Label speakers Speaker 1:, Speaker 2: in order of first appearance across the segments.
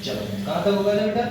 Speaker 1: चलो कहाँ तक होगा बेटा?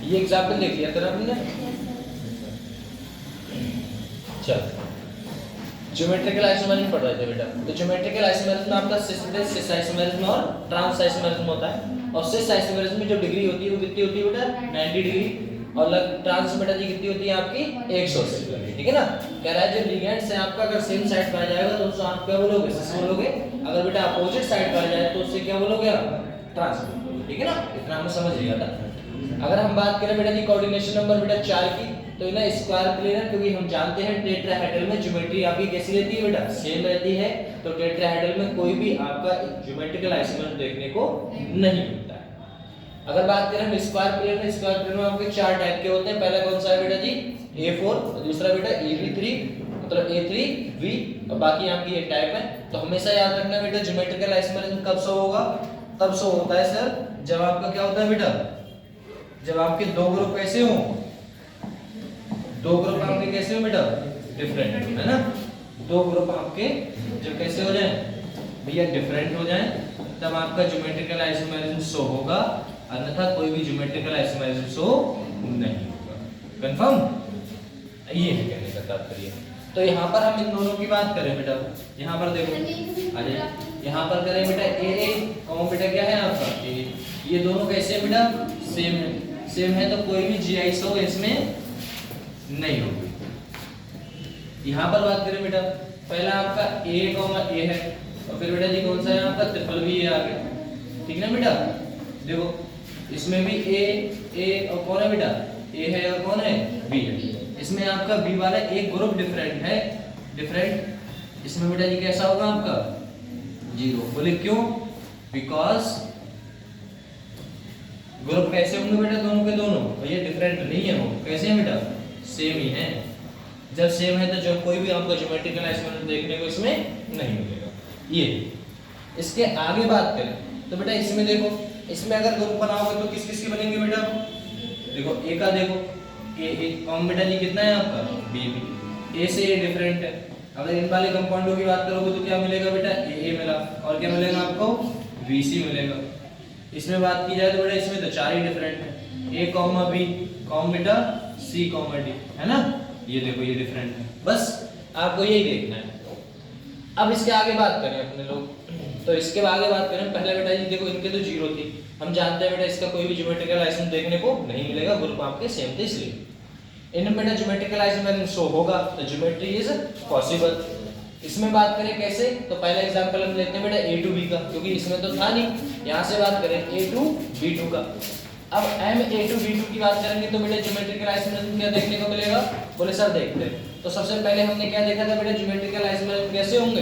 Speaker 1: ये एग्जाम्पल देख लिया तेरा हमने। चल ज्योमेट्रिकल आइसोमेरिज्म पढ़ रहे थे बेटा। तो ज्योमेट्रिकल आइसोमेरिज्म में आपका सिस आइसोमेरिज्म और ट्रांस आइसोमेरिज्म होता है। और सिस आइसोमेरिज्म में जो डिग्री होती है वो कितनी होती है बेटा? 90 डिग्री। और ट्रांस बेटा जी कितनी होती है आपकी? 180 डिग्री। ठीक है ना? कह रहा है जो लिगेंड से आपका अगर सेम साइड पे आ जाएगा तो उसको आप क्या बोलोगे? सिस बोलोगे। अगर बेटा अपोजिट साइड पे आ जाए तो उससे क्या बोलोगे आप? ट्रांस। ठीक है ना? इतना हमें समझ लिया था। अगर हम बात करें बेटा जी कोऑर्डिनेशन नंबर बेटा 4 की, तो ना स्क्वायर प्लेन है, क्योंकि हम जानते हैं टेट्राहेड्रल में ज्योमेट्री आपकी कैसी रहती है बेटा? सेम रहती है। तो टेट्राहेड्रल में कोई भी आपका ज्योमेट्रिकल आइसोमेरिज्म देखने को नहीं मिलता है। अगर बात करें हम स्क्वायर प्लेन में, स्क्वायर प्लेन में आपके 4 टाइप के होते हैं। पहला कौन सा है बेटा जी? A4, दूसरा बेटा AB3, मतलब A3V, और बाकी आपकी ये टाइप है। तो हमेशा याद रखना बेटा ज्योमेट्रिकल आइसोमेरिज्म कब शो होगा? तब शो होता है सर जब आपका क्या होता है बेटा? जब आपके दो ग्रुप कैसे हो? दो ग्रुप आपके कैसे हो बेटा? डिफरेंट, है ना? दो ग्रुप आपके जब कैसे हो जाए भैया? डिफरेंट हो जाए, तब आपका ज्योमेट्रिकल आइसोमेरिज्म शो होगा, अन्यथा कोई भी ज्योमेट्रिकल आइसोमेरिज्म शो नहीं होगा। कंफर्म? ये है कहने का तात्पर्य। तो यहाँ पर हम इन दोनों की बात करें बेटा, यहाँ पर देखो, अरे यहाँ पर करें बेटा ए कौन बेटा क्या है आपका? ए। ये दोनों कैसे है बेटा? सेम है। सेम है तो कोई भी GI शो इसमें नहीं होगी। यहाँ पर बात करें बेटा, पहला आपका A, A है, और फिर बेटा जी कौन सा है आपका? ट्रिपल B आ गया। ठीक है ना बेटा? देखो इसमें भी A और कौन है बेटा? A है और कौन है? B है। इसमें आपका B वाला एक ग्रुप डिफरेंट है, डिफरेंट। इसमें बेटा जी कैसा होगा आपका? 0। बोले क्यों? बिकॉज ग्रुप कैसे होंगे बेटा दोनों के दोनों? भैया डिफरेंट नहीं है, वो कैसे हैं बेटा? सेम ही है। जब सेम है तो जो कोई भी आपको ज्योमेट्रिकल आइसोमेरिज्म देखने को इसमें नहीं मिलेगा। ये इसके आगे बात करें तो बेटा इसमें देखो, इसमें अगर ग्रुप बनाओगे तो किस किस के बनेंगे बेटा? देखो ए का देखो, ए कौन बेटा जी कितना है आपका? B। ए से ए डिफरेंट है। अगर इन वाले कंपाउंडों की बात करोगे तो क्या मिलेगा बेटा? A मिला, और क्या मिलेगा आपको? BC मिलेगा। इसमें बात की जाए तो बेटा इसमें तो 4 ही डिफरेंट है, A, B, कौन बेटा? C, D, है ना? ये देखो ये डिफरेंट है। बस आपको यही देखना है। अब इसके आगे बात करें अपने लोग, तो इसके आगे बात करें, पहले बेटा जी देखो इनके तो 0 थी, हम जानते हैं बेटा इसका कोई भी ज्योमेट्रिकल आइसोमेरिज्म देखने को नहीं मिलेगा, ग्रुप आपके सेम थे, इसलिए इनमें बेटा ज्योमेट्रिकल आइसोमेरिज्म शो होगा, तो ज्योमेट्री इज पॉसिबल। इसमें बात करें कैसे, तो पहला एग्जांपल हम लेते हैं बेटा A to B का, क्योंकि इसमें तो था नहीं। यहाँ से बात करें A to B2 का। अब A to B2 की बात करेंगे तो बेटा ज्योमेट्रिकल आइसोमेरिज्म क्या देखने को मिलेगा? बोले सर देखते हैं। तो सबसे पहले हमने क्या देखा था बेटा? ज्योमेट्रिकल आइसोमेरिज्म कैसे होंगे?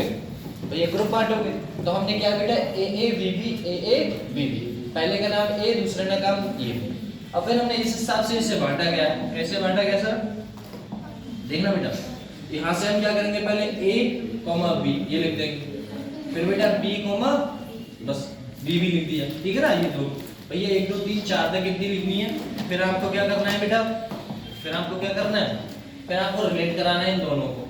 Speaker 1: तो ये ग्रुप पार्ट हो गए। तो हमने क्या बेटा A A B B A A B B, पहले का नाम ए, दूसरे का नाम ए। अब फिर हमने इस हिसाब से इसे बांटा गया। कैसे बांटा गया सर? देखना बेटा, यहाँ से हम क्या करेंगे, पहले ए कॉमा बी ये लिख देंगे, फिर बेटा बी कॉमा बस बी भी लिख दिया, ठीक है ना। ये दो भैया 1 2 3 4 तक कितनी लिखनी है। फिर आपको क्या करना है बेटा, फिर आपको क्या करना है, फिर आपको रिलेट कराना है इन दोनों को।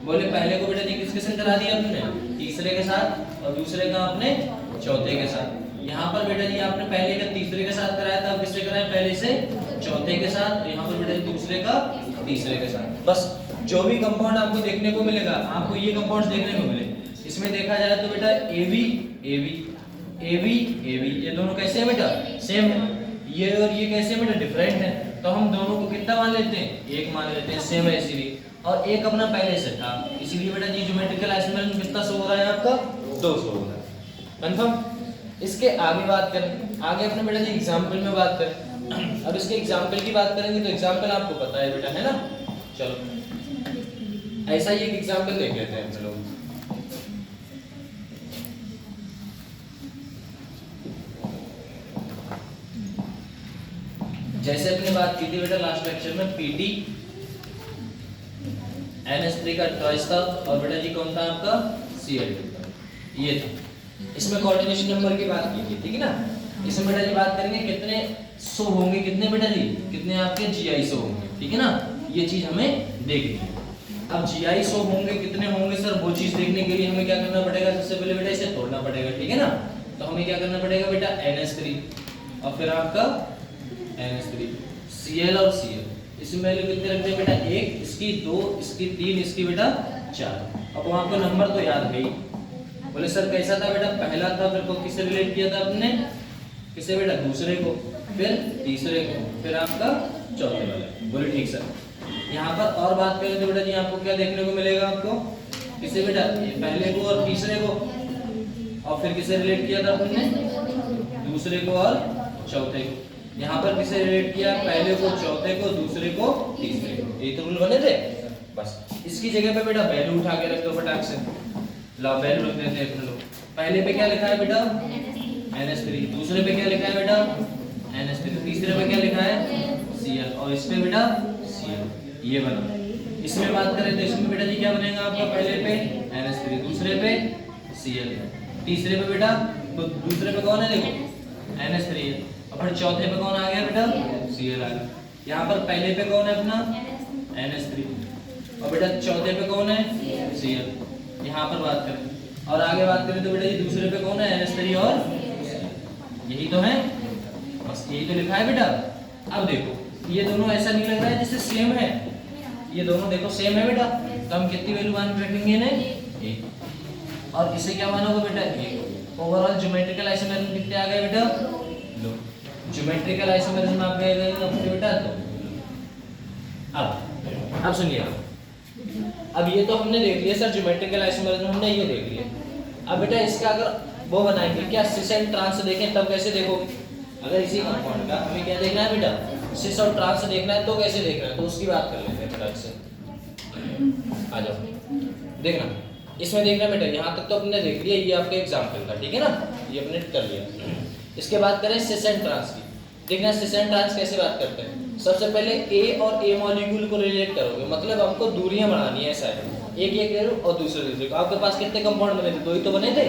Speaker 1: बोले पहले को बेटा जी किसके साथ करा दिया आपने, तीसरे के साथ, और दूसरे का आपने चौथे के साथ। यहाँ पर बेटा जी आपने पहले का तीसरे के साथ कराया था, अब किससे कराया, पहले से चौथे के साथ। यहाँ पर बेटा दूसरे का तीसरे के साथ। बस जो भी कंपाउंड आपको देखने को मिलेगा, आपको ये कंपाउंड्स देखने को मिले, इसमें देखा जाए तो बेटा A B A B A B A B, ये दोनों कैसे है बेटा, सेम है। ये और ये कैसे बेटा, डिफरेंट है। तो हम दोनों को कितना मान लेते हैं, 1 मान लेते हैं, सेम है इसीलिए। और एक अपना पहले से था, इसीलिए बेटा जी ज्योमेट्रिकल आइसोमेरिज्म कितना शो हो रहा है आपका, 2 शो हो रहा है। कंफर्म। इसके आगे बात करें, आगे अपने बेटा जी एग्जांपल में बात करें। अब इसके एग्जांपल की बात करेंगे तो एग्जांपल आपको पता है बेटा, है ना। चलो ऐसा ही एक एग्जांपल देख लेते हैं हम लोग। जैसे अपने बात की थी बेटा लास्ट लेक्चर में, पीटी NH3 का चॉइस था, और बेटा जी कौन था आपका, Cl2 ये था। इसमें कोऑर्डिनेशन नंबर की बात की थी, ठीक है ना। इसमें बेटा जी बात करेंगे कितने सो होंगे, कितने बेटा जी, कितने आपके GI सो होंगे, ठीक है ना। ये चीज हमें देखनी है। अब GI सो होंगे कितने होंगे सर, वो चीज देखने के लिए हमें क्या करना पड़ेगा, सबसे पहले बेटा इसे तोड़ना पड़ेगा, ठीक है ना। तो हमें क्या करना पड़ेगा बेटा, NH3 और फिर आपका NH3 Cl और Cl, इसमें वैल्यू कितने रखते हैं बेटा, 1, इसकी 2, इसकी 3, इसकी बेटा 4। अब वहां पे नंबर तो याद है ही। बोले सर कैसा था बेटा, पहला था, फिर को किससे रिलेट किया था आपने, किससे बेटा, दूसरे को, फिर तीसरे को, फिर आपका चौथे वाला। बोले ठीक सर। यहाँ पर और बात करें तो बेटा जी आपको क्या देखने को मिलेगा, आपको किससे बेटा, पहले को और तीसरे को, और फिर किससे रिलेट किया था आपने, दूसरे को और चौथे को। यहाँ पर किसे रिलेट किया, पहले को चौथे को, दूसरे को तीसरे को। ये तो रूल बने थे। बस इसकी जगह पे बेटा वैल्यू उठा के रख दो फटाक से, ला वैल्यू रख देते हैं अपने लोग। पहले पे क्या लिखा है बेटा, NH3, दूसरे पे क्या लिखा है बेटा, NH3, तीसरे पे क्या लिखा है, Cl, और इस पे बेटा Cl, ये बना। इसमें बात करें तो इसमें बेटा जी क्या बनेगा आपका, पहले पे NH3, दूसरे पे Cl, तीसरे पे बेटा, तो दूसरे पे कौन है देखो, NH3 है, और फिर चौथे पे कौन आ गया बेटा, Cl आ गया। यहाँ पर पहले पे कौन है अपना, NH3, और बेटा चौथे पे कौन है, Cl। यहाँ पर बात करें और आगे बात करें तो बेटा जी दूसरे पे कौन है, NH3 और Cl। यही तो है, बस यही तो लिखा है बेटा। अब देखो ये दोनों ऐसा नहीं लग रहा है जैसे सेम है, ये दोनों देखो सेम है बेटा, तो हम कितनी वैल्यू मान रखेंगे इन्हें, 1, और इसे क्या मानोगे बेटा, 1। ओवरऑल ज्योमेट्रिकल आइसोमेरिज्म कितने आ गए बेटा, लो ज्योमेट्रिकल आइसोमेरिज्म आप गए अपने बेटा। तो अब सुनिए, अब ये तो हमने देख लिया सर ज्योमेट्रिकल आइसोमेरिज्म, हमने ये देख लिया। अब बेटा इसका अगर वो बनाएंगे क्या, सिस एंड ट्रांस से देखें तब कैसे देखोगे। अगर इसी कंपाउंड का हमें क्या देखना है बेटा, सिस और ट्रांस से देखना है तो कैसे देखना है, तो उसकी बात कर लेते हैं फटाक से। आ जाओ देखना, इसमें देखना बेटा, यहाँ तक तो हमने देख लिया, ये आपका एग्जाम्पल था, ठीक है ना, ये अपने कर लिया। इसके बात करें सिस एंड ट्रांस की। देखना सिस एंड ट्रांस कैसे बात करते हैं। सबसे पहले A और A मॉलिक्यूल को रिलेट करोगे, मतलब हमको दूरियां बढ़ानी है, ऐसा है। एक ले लो और दूसरे को। आपके पास कितने कंपाउंड बने थे, 2 ही तो बने थे।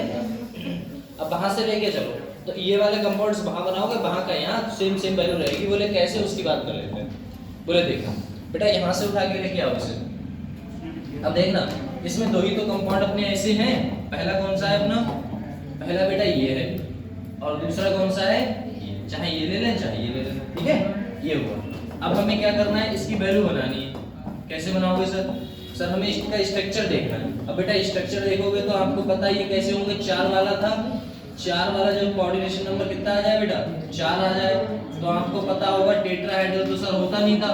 Speaker 1: अब वहां से लेके चलो, तो ये वाले कंपाउंड्स वहां बनाओगे, वहां का यहाँ सेम वैल्यू रहेगी। बोले कैसे, उसकी बात कर लेते हैं। बोले देखना बेटा, यहाँ से उठा के लेके आओ इसे। अब देखना इसमें 2 ही तो कंपाउंड अपने ऐसे हैं। पहला कौन सा है अपना, पहला बेटा ये है, और दूसरा कौन सा है, चाहे ये ले लें चाहे ये ले लें, ठीक है, ये हुआ। अब हमें क्या करना है, इसकी वैल्यू बनानी है। कैसे बनाओगे सर, सर हमें इसका स्ट्रक्चर देखना है। अब बेटा स्ट्रक्चर देखोगे तो आपको पता ही है कैसे होंगे, 4 वाला था, 4 वाला जब कोऑर्डिनेशन नंबर कितना आ जाए बेटा, 4 आ जाए, तो आपको पता होगा टेट्राहेड्रल तो सर होता नहीं था,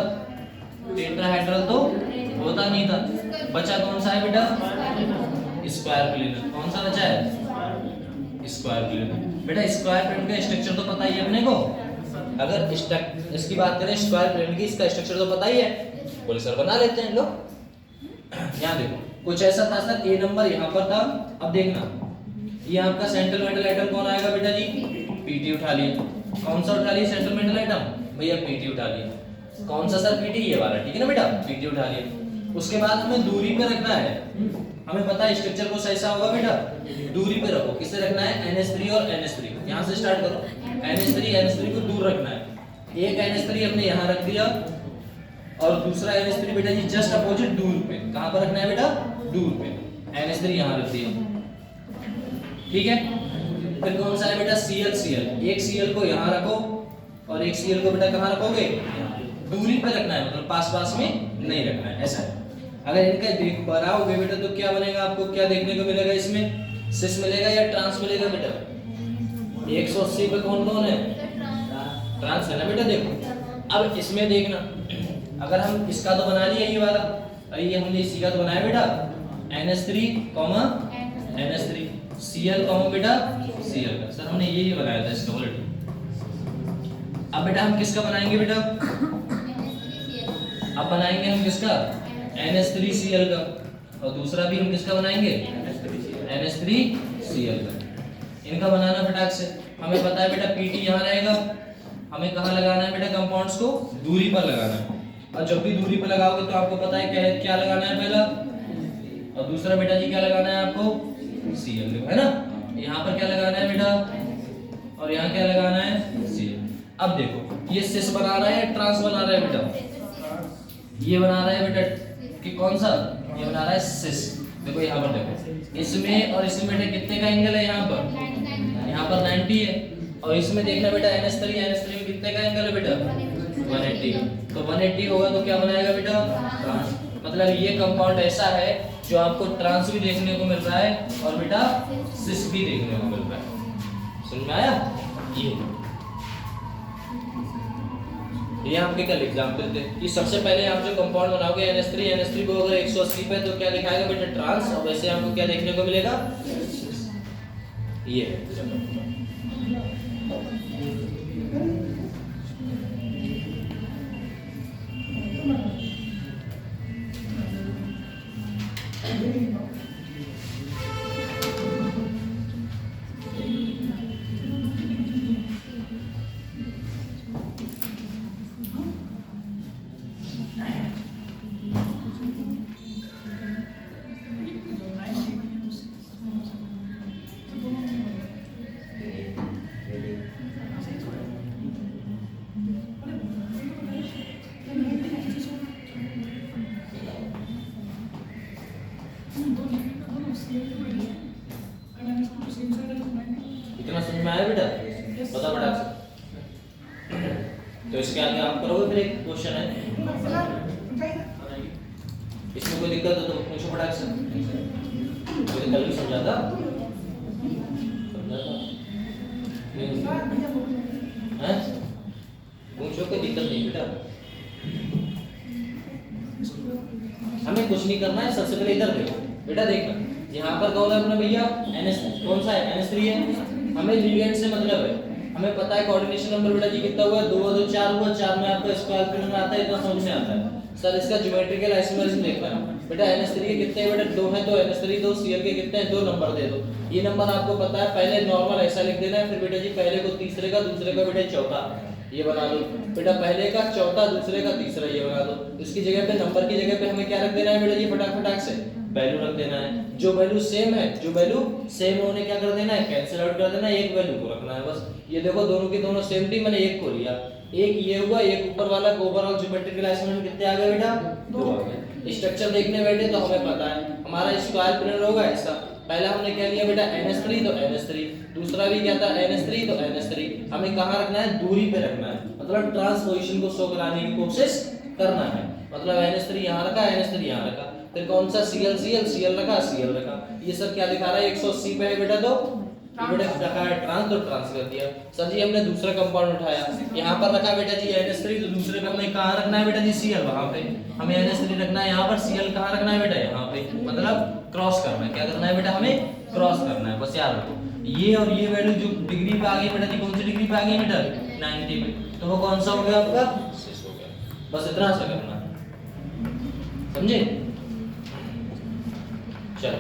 Speaker 1: टेट्राहेड्रल तो होता नहीं था। बचा कौन सा है बेटा, स्क्वायर प्लेनर। कौन सा बचा है, स्क्वायर प्लेनर। बेटा स्क्वायर प्लेन का स्ट्रक्चर तो पता ही है अपने को। अगर इसकी बात करें स्क्वायर प्लेन की, इसका स्ट्रक्चर तो पता ही है। बोले सर बना लेते हैं लोग। यहाँ देखो कुछ ऐसा था सर, ए नंबर यहाँ पर था। अब देखना ये आपका सेंट्रल मेटल आइटम कौन आएगा बेटा जी, पीटी उठा लिया। कौन सा उठा लिया सेंट्रल मेटल आइटम, भैया पीटी उठा लिया। कौन सा सर, पीटी ये वाला, ठीक है ना बेटा, पीटी उठा लिया। उसके बाद हमें दूरी पे रखना है, हमें पता है स्ट्रक्चर को ऐसा होगा बेटा, दूरी पे रखो। किससे रखना है, NH3 और NH3, यहाँ से स्टार्ट करो। NH3 को दूर रखना है। एक NH3 हमने यहाँ रख दिया और दूसरा NH3 बेटा जी जस्ट अपोजिट दूर पे। कहाँ पर रखना है बेटा, दूर पे। NH3 यहाँ रख दिया, ठीक है। फिर कौन सा है बेटा, Cl। एक Cl को यहाँ रखो और एक Cl को बेटा कहाँ रखोगे, दूरी पे रखना है, मतलब पास पास में नहीं रखना है, ऐसा है। अगर इनका देख बनाओगे बेटा तो क्या बनेगा, आपको क्या देखने को मिलेगा, इसमें सिस मिलेगा या ट्रांस मिलेगा बेटा। 180 पे कौन कौन है, ट्रांस है ना बेटा। देखो अब इसमें देखना, अगर हम इसका तो बना लिया ये वाला, ये हमने इसी का तो बनाया बेटा, NH3, NH3, Cl, बेटा Cl का। सर हमने यही बनाया था इसका ऑलरेडी। अब बेटा हम किसका बनाएंगे बेटा, अब बनाएंगे हम किसका, NH3Cl का, और दूसरा भी हम किसका बनाएंगे, NH3Cl का। इनका बनाना फटाक से। हमें पता है बेटा पीटी यहाँ रहेगा, हमें कहाँ लगाना है बेटा, कंपाउंड्स को दूरी पर लगाना है। और जब भी दूरी पर लगाओगे तो आपको पता है क्या लगाना है पहला, और दूसरा बेटा जी क्या लगाना है आपको, Cl, है ना। यहाँ पर क्या लगाना है बेटा, और यहाँ क्या लगाना है, Cl। अब देखो ये सिस बना रहा है, ट्रांस बना रहा है बेटा, ये बना रहा है बेटा कि कौन सा, ये बना रहा है सिस। देखो यहाँ पर देखो, इसमें और इसमें बेटा कितने का एंगल है, यहाँ पर 90 है, और इसमें देखना बेटा NH3 में कितने का एंगल है बेटा, 180 का। तो 180 होगा तो क्या बनाएगा बेटा, ट्रांस। मतलब ये कंपाउंड ऐसा है जो आपको ट्रांस भी देखने को मिल रहा है और बेटा सिस भी देखने को मिल रहा है। समझ में आया। ये आपके कल एग्जाम्पल थे कि सबसे पहले आप जो कंपाउंड बनाओगे NH3 को अगर 180 पे तो क्या दिखाएगा बेटा, ट्रांस, और वैसे आपको क्या देखने को मिलेगा, ये। इतना समझ में आया बेटा, बता बेटा। तो इसके आगे आप करोगे, फिर एक क्वेश्चन है, इसमें कोई दिक्कत हो तो पूछो फटाक से। मुझे कल भी समझाता हैं, पूछो, कोई दिक्कत नहीं बेटा। हमें कुछ नहीं करना है, सबसे पहले इधर देखो बेटा, देखना यहाँ पर कौन है अपना भैया, कौन सा है, NH3 है। हमें लिगेंड से मतलब है, हमें पता है कोऑर्डिनेशन नंबर बेटा जी कितना हुआ, 2 2 4 हुआ, 4 में आपको स्क्वायर फिगर आता है, इतना समझ में आता है। सर इसका ज्योमेट्रिकल आइसोमेरिज्म देखना है बेटा, NH3 के कितने बेटा, 2 है तो NH3 2, Cl के कितने हैं, 2 नंबर दे दो। ये नंबर आपको पता है, पहले नॉर्मल ऐसा लिख देना है, फिर बेटा जी पहले को तीसरे का, दूसरे का बेटा चौथा, ये बना लो बेटा, पहले का चौथा, दूसरे का तीसरा, ये बना दो। इसकी जगह पे, नंबर की जगह पे हमें क्या रख देना है बेटा जी, फटाक से वैल्यू रख देना है। जो वैल्यू सेम है, जो वैल्यू सेम होने क्या कर देना है, कैंसिल आउट कर देना है, एक वैल्यू को रखना है बस। ये देखो दोनों की दोनों सेम थी, मैंने एक को लिया, एक ये हुआ, एक ऊपर वाला। ओवरऑल ज्योमेट्रिकल आइसोमेरिज्म कितने आ गए बेटा, 2 आ गए। स्ट्रक्चर देखने बैठे तो हमें पता है हमारा स्क्वायर प्लेन होगा ऐसा। पहला हमने क्या लिया बेटा, NH3 तो NH3, दूसरा भी क्या था, NH3 तो NH3। हमें कहाँ रखना है, दूरी पे रखना है, मतलब ट्रांसपोजिशन को शो कराने की कोशिश करना है। मतलब NH3 यहाँ रखा, NH3 यहाँ रखा, फिर कौन सा Cl रखा। ये सर क्या दिखा रहा है, 180 पे है बेटा, तो बेटा रखा है ट्रांस, तो ट्रांस कर दिया। सर जी हमने दूसरा कंपाउंड उठाया, यहाँ पर रखा बेटा जी NH3, तो दूसरे पे हमें कहाँ रखना है बेटा जी, Cl, वहाँ पे हमें NH3 रखना है, यहाँ पर Cl कहाँ रखना है बेटा, यहाँ पे, मतलब क्रॉस करना है। क्या करना है बेटा, हमें क्रॉस करना है, बस याद रखो। ये और ये वैल्यू जो डिग्री पे आ गई बेटा जी, कौन सी डिग्री पे आ गई बेटा, 90 पे, तो वो कौन सा हो गया आपका, सिस हो गया। बस इतना सा करना है, समझे। चलो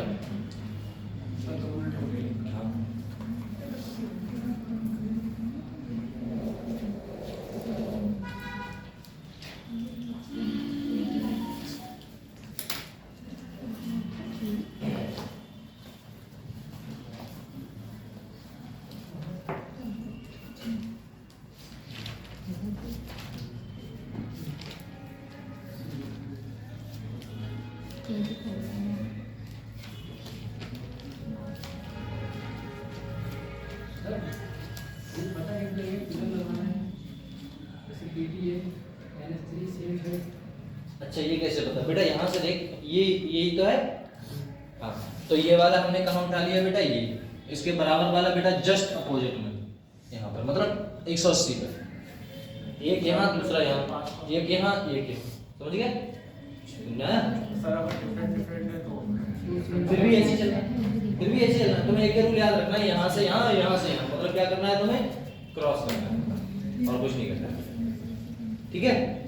Speaker 1: अच्छा ये कैसे पता बेटा, यहाँ से देख ये यही तो है। हाँ तो ये वाला हमने कहाँ उठा लिया बेटा, ये इसके बराबर वाला बेटा जस्ट अपोजिट में यहाँ पर, मतलब 180 पे, एक यहाँ दूसरा यहाँ, एक यहाँ एक यहाँ, समझ गए ना? फिर भी ऐसे चलना, फिर भी ऐसे चलना। तुम्हें एक रूल याद रखना है, यहाँ से यहाँ, यहाँ से यहाँ, मतलब क्या करना है तुम्हें, क्रॉस करना है और कुछ नहीं करना है, ठीक है?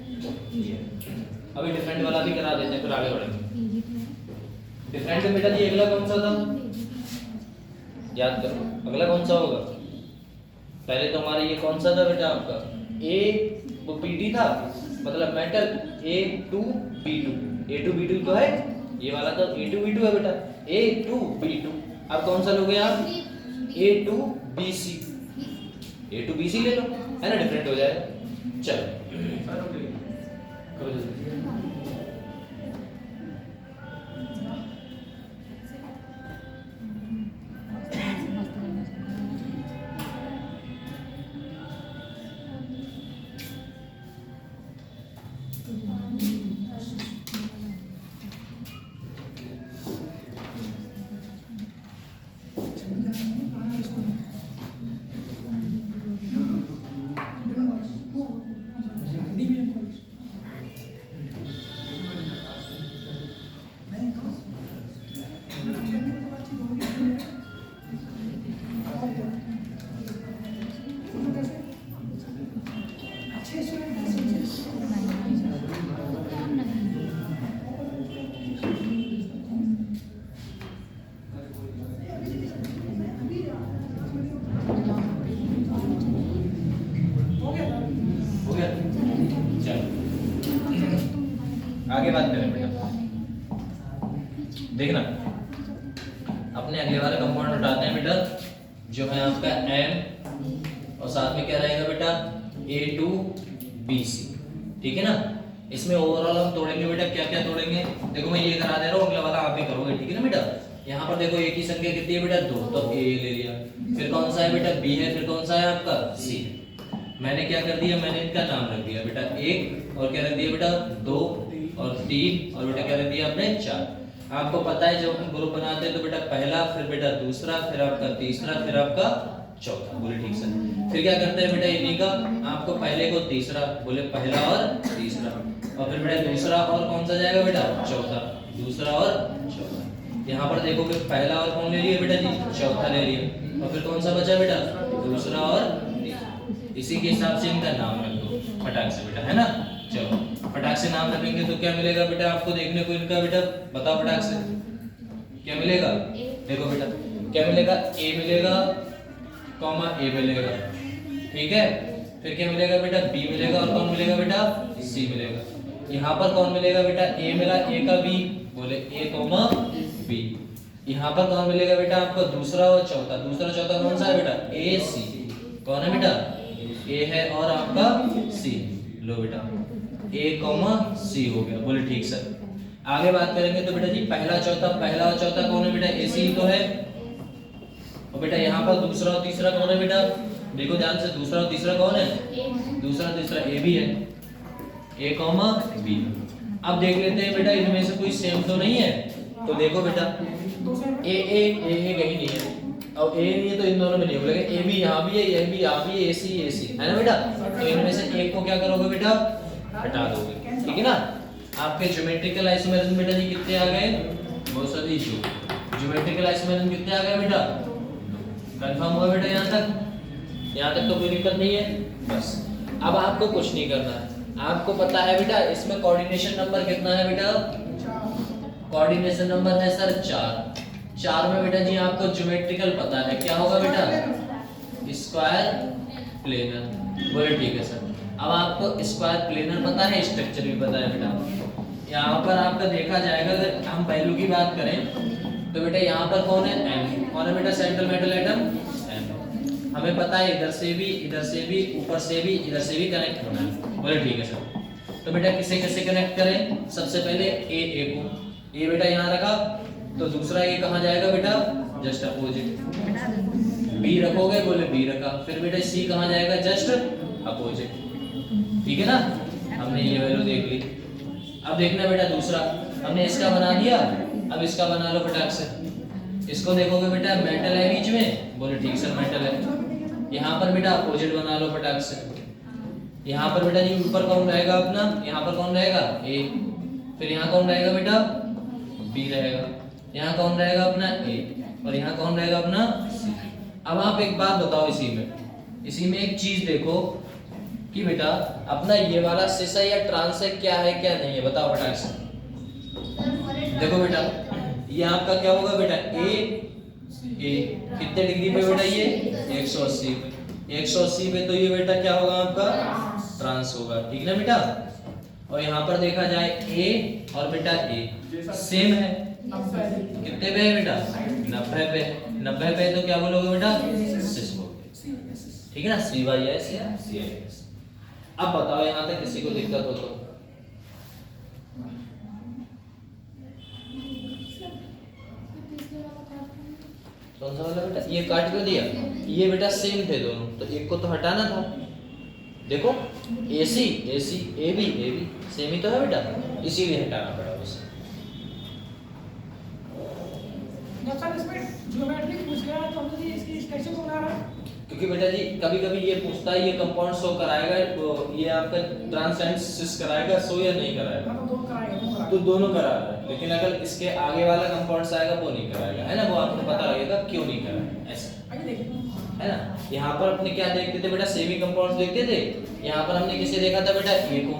Speaker 1: अभी डिफरेंट वाला भी करा देते हैं, फिर आगे बढ़ेंगे। डिफरेंट में बेटा जी अगला कौन सा था, याद करो अगला कौन सा होगा। पहले तो हमारा ये कौन सा था बेटा आपका, ए वो पीटी था, मतलब मेटल A2B2, A2B2 तो है, ये वाला तो A2B2 है बेटा, A2B2। अब कौन सा लोगे आप, A2BC, A2BC ले लो, है ना, डिफरेंट हो जाएगा। चलो आगे बात करें बेटा, देखना अपने अगले वाले कंपाउंड उठाते हैं बेटा, जो है आपका M और साथ में क्या रहेगा बेटा A2BC, ठीक है ना। इसमें ओवरऑल हम तोड़ेंगे बेटा, क्या क्या तोड़ेंगे, देखो मैं ये करा दे रहा हूँ, अगला वाला आप ही करोगे, ठीक है ना बेटा। यहाँ पर देखो एक ही संख्या कितनी है बेटा, 2, तो A ले लिया, फिर कौन सा है बेटा B है, फिर कौन सा है आपका C। मैंने क्या कर दिया, मैंने इनका नाम रख दिया बेटा 1, और क्या रख दिया बेटा 2 और 3, और बेटा क्या रख दिया आपने 4। आपको पता है जब हम ग्रुप बनाते हैं तो बेटा पहला, फिर बेटा दूसरा, फिर आपका तीसरा, फिर आपका चौथा, बोले ठीक से। फिर क्या करते हैं बेटा इन्हीं का, आपको पहले को तीसरा, बोले पहला और तीसरा, और फिर बेटा दूसरा और कौन सा जाएगा बेटा चौथा, दूसरा और चौथा। यहाँ पर देखोगे पहला और कौन ले लिया बेटा जी, चौथा ले लिया, और फिर कौन सा बचा बेटा दूसरा और तीसरा। इसी के हिसाब से इनका नाम रख दो फटाक से बेटा, है ना। चलो फटाक से नाम रखेंगे तो क्या मिलेगा बेटा आपको देखने को इनका, बेटा बताओ फटाक से क्या मिलेगा। देखो बेटा क्या मिलेगा, A मिलेगा कॉमा A मिलेगा, ठीक है। फिर क्या मिलेगा बेटा B मिलेगा, और कौन मिलेगा बेटा C मिलेगा। यहाँ पर कौन मिलेगा बेटा A मिला, A का B, बोले A कॉमा B। यहाँ पर कौन मिलेगा बेटा आपको दूसरा और चौथा, दूसरा चौथा कौन सा है बेटा AC, कौन है बेटा A है और आपका C। लो बेटा A कॉमा C हो गया, बोले ठीक सर। आगे बात करेंगे तो बेटा जी पहला और चौथा कौन है बेटा AC तो है, और बेटा यहाँ पर दूसरा और तीसरा कौन है बेटा, देखो ध्यान से दूसरा और तीसरा कौन है, दूसरा तीसरा A भी है, A कॉमा B। अब देख लेते हैं बेटा इनमें से कोई सेम तो नहीं है, तो देखो बेटा A कहीं नहीं है, अब A नहीं है तो इन दोनों में नहीं बोलेगा, A भी यहाँ भी है, ये भी यहाँ भी है, AC है ना बेटा। तो इनमें से एक को क्या करोगे बेटा हटा दोगे, ठीक है ना। आपके ज्योमेट्रिकल आइसोमेरिज्म बेटा जी कितने आ गए, बहुत सारी ज्योमेट्रिकल आइसोमेरिज्म कितने आ गए बेटा, कंफर्म हुआ बेटा यहाँ तक तो कोई दिक्कत नहीं है। बस अब आपको कुछ नहीं करना है, आपको पता है बेटा इसमें कोऑर्डिनेशन नंबर कितना है बेटा, कोऑर्डिनेशन नंबर है सर 4। 4 में बेटा जी आपको ज्योमेट्रिकल पता है, क्या होगा बेटा? Square planar. बोले ठीक है सर। अब आपको स्क्वायर प्लेनर पता है, स्ट्रक्चर भी पता है बेटा। यहाँ पर आपका देखा जाएगा, अगर हम वैल्यू की बात करें तो बेटा यहाँ पर कौन है? एम। कौन है बेटा सेंट्रल मेटल एटम? एम। हमें पता है इधर से भी, ऊपर से भी, इधर से भी कनेक्ट होना है। बोले ठीक है सर। तो बेटा किसे किसे कनेक्ट करें? सबसे पहले ए को, ए बेटा यहाँ रखा, तो दूसरा ए कहाँ जाएगा बेटा? Just opposite. बी रखोगे? बोले बी रखा। फिर बेटा सी कहाँ जाएगा? Just opposite. ठीक है ना, हमने ये वैल्यू देख ली। अब देखना बेटा दूसरा, हमने इसका बना दिया, अब इसका बना लो फटाक से। इसको देखोगे बेटा मेटल है बीच में, बोले ठीक सर मेटल है। यहाँ पर बेटा अपोजिट बना लो फटाक से। यहाँ पर बेटा जी ऊपर कौन रहेगा अपना? यहाँ पर कौन रहेगा? ए। फिर यहाँ कौन रहेगा बेटा? बी रहेगा। यहाँ कौन रहेगा अपना? ए। और यहाँ कौन रहेगा अपना? सी। अब आप एक बात बताओ, इसी में एक चीज देखो कि बेटा अपना ये वाला सिसा या ट्रांसेक्ट क्या है क्या नहीं है, बताओ फटाक से। देखो बेटा ये आपका क्या होगा बेटा? ए कितने डिग्री पे बेटा? ये 180 पे। 180 पे तो ये बेटा क्या होगा आपका? ट्रांस होगा। ठीक ना बेटा? और यहाँ पर देखा जाए ए और बेटा ए सेम है। कितने पे है बेटा? 90 पे। 90 पे तो क्या बोलोगे बेटा? सिस बोलोगे। ठीक है ना, सी बाई एस या सी आई एस। अब बताओ यहाँ तक किसी को दिक्कत हो तो? कौन सा वाला बेटा? ये काट क्यों दिया? ये बेटा सेम थे दोनों, तो एक को तो हटाना था। देखो AC AC A B same ही तो है बेटा, इसीलिए हटाना पड़ा उसे।
Speaker 2: जब सर इसमें ज्योमेट्री पूछ रहा है तो हम तो इसकी स्ट्रक्चर को बना रहा है,
Speaker 1: क्योंकि बेटा जी कभी कभी ये पूछता है ये कंपाउंड शो कराएगा, तो ये आपका ट्रांसेंडेंस कराएगा शो या नहीं कराएगा? तो दोनों करा रहा है, लेकिन अगर इसके आगे वाला कंपाउंड्स आएगा वो नहीं कराएगा, है ना? वो आपको पता लगेगा क्यों नहीं कराएगा, ऐसा है ना। यहाँ पर अपने क्या देखते थे बेटा? सेमी कंपाउंड्स देखते थे। यहाँ पर हमने किसे देखा था बेटा? ए को।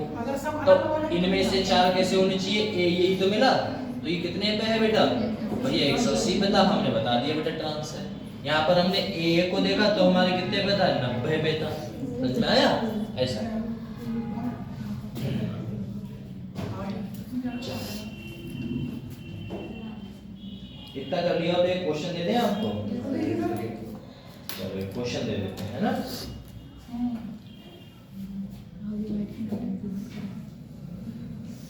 Speaker 1: तो इनमें से 4 कैसे होने चाहिए? ए यही तो मिला, तो ये कितने पे है बेटा? भैया 180 पे था, हमने बता दिया बेटा ट्रांस है। यहाँ पर हमने ए को देखा तो हमारे कितने पे था? 90 पे था। समझ में आया? ऐसा इतना कर लिया। और एक क्वेश्चन दे दें आपको, चलो एक क्वेश्चन दे देते हैं, है ना?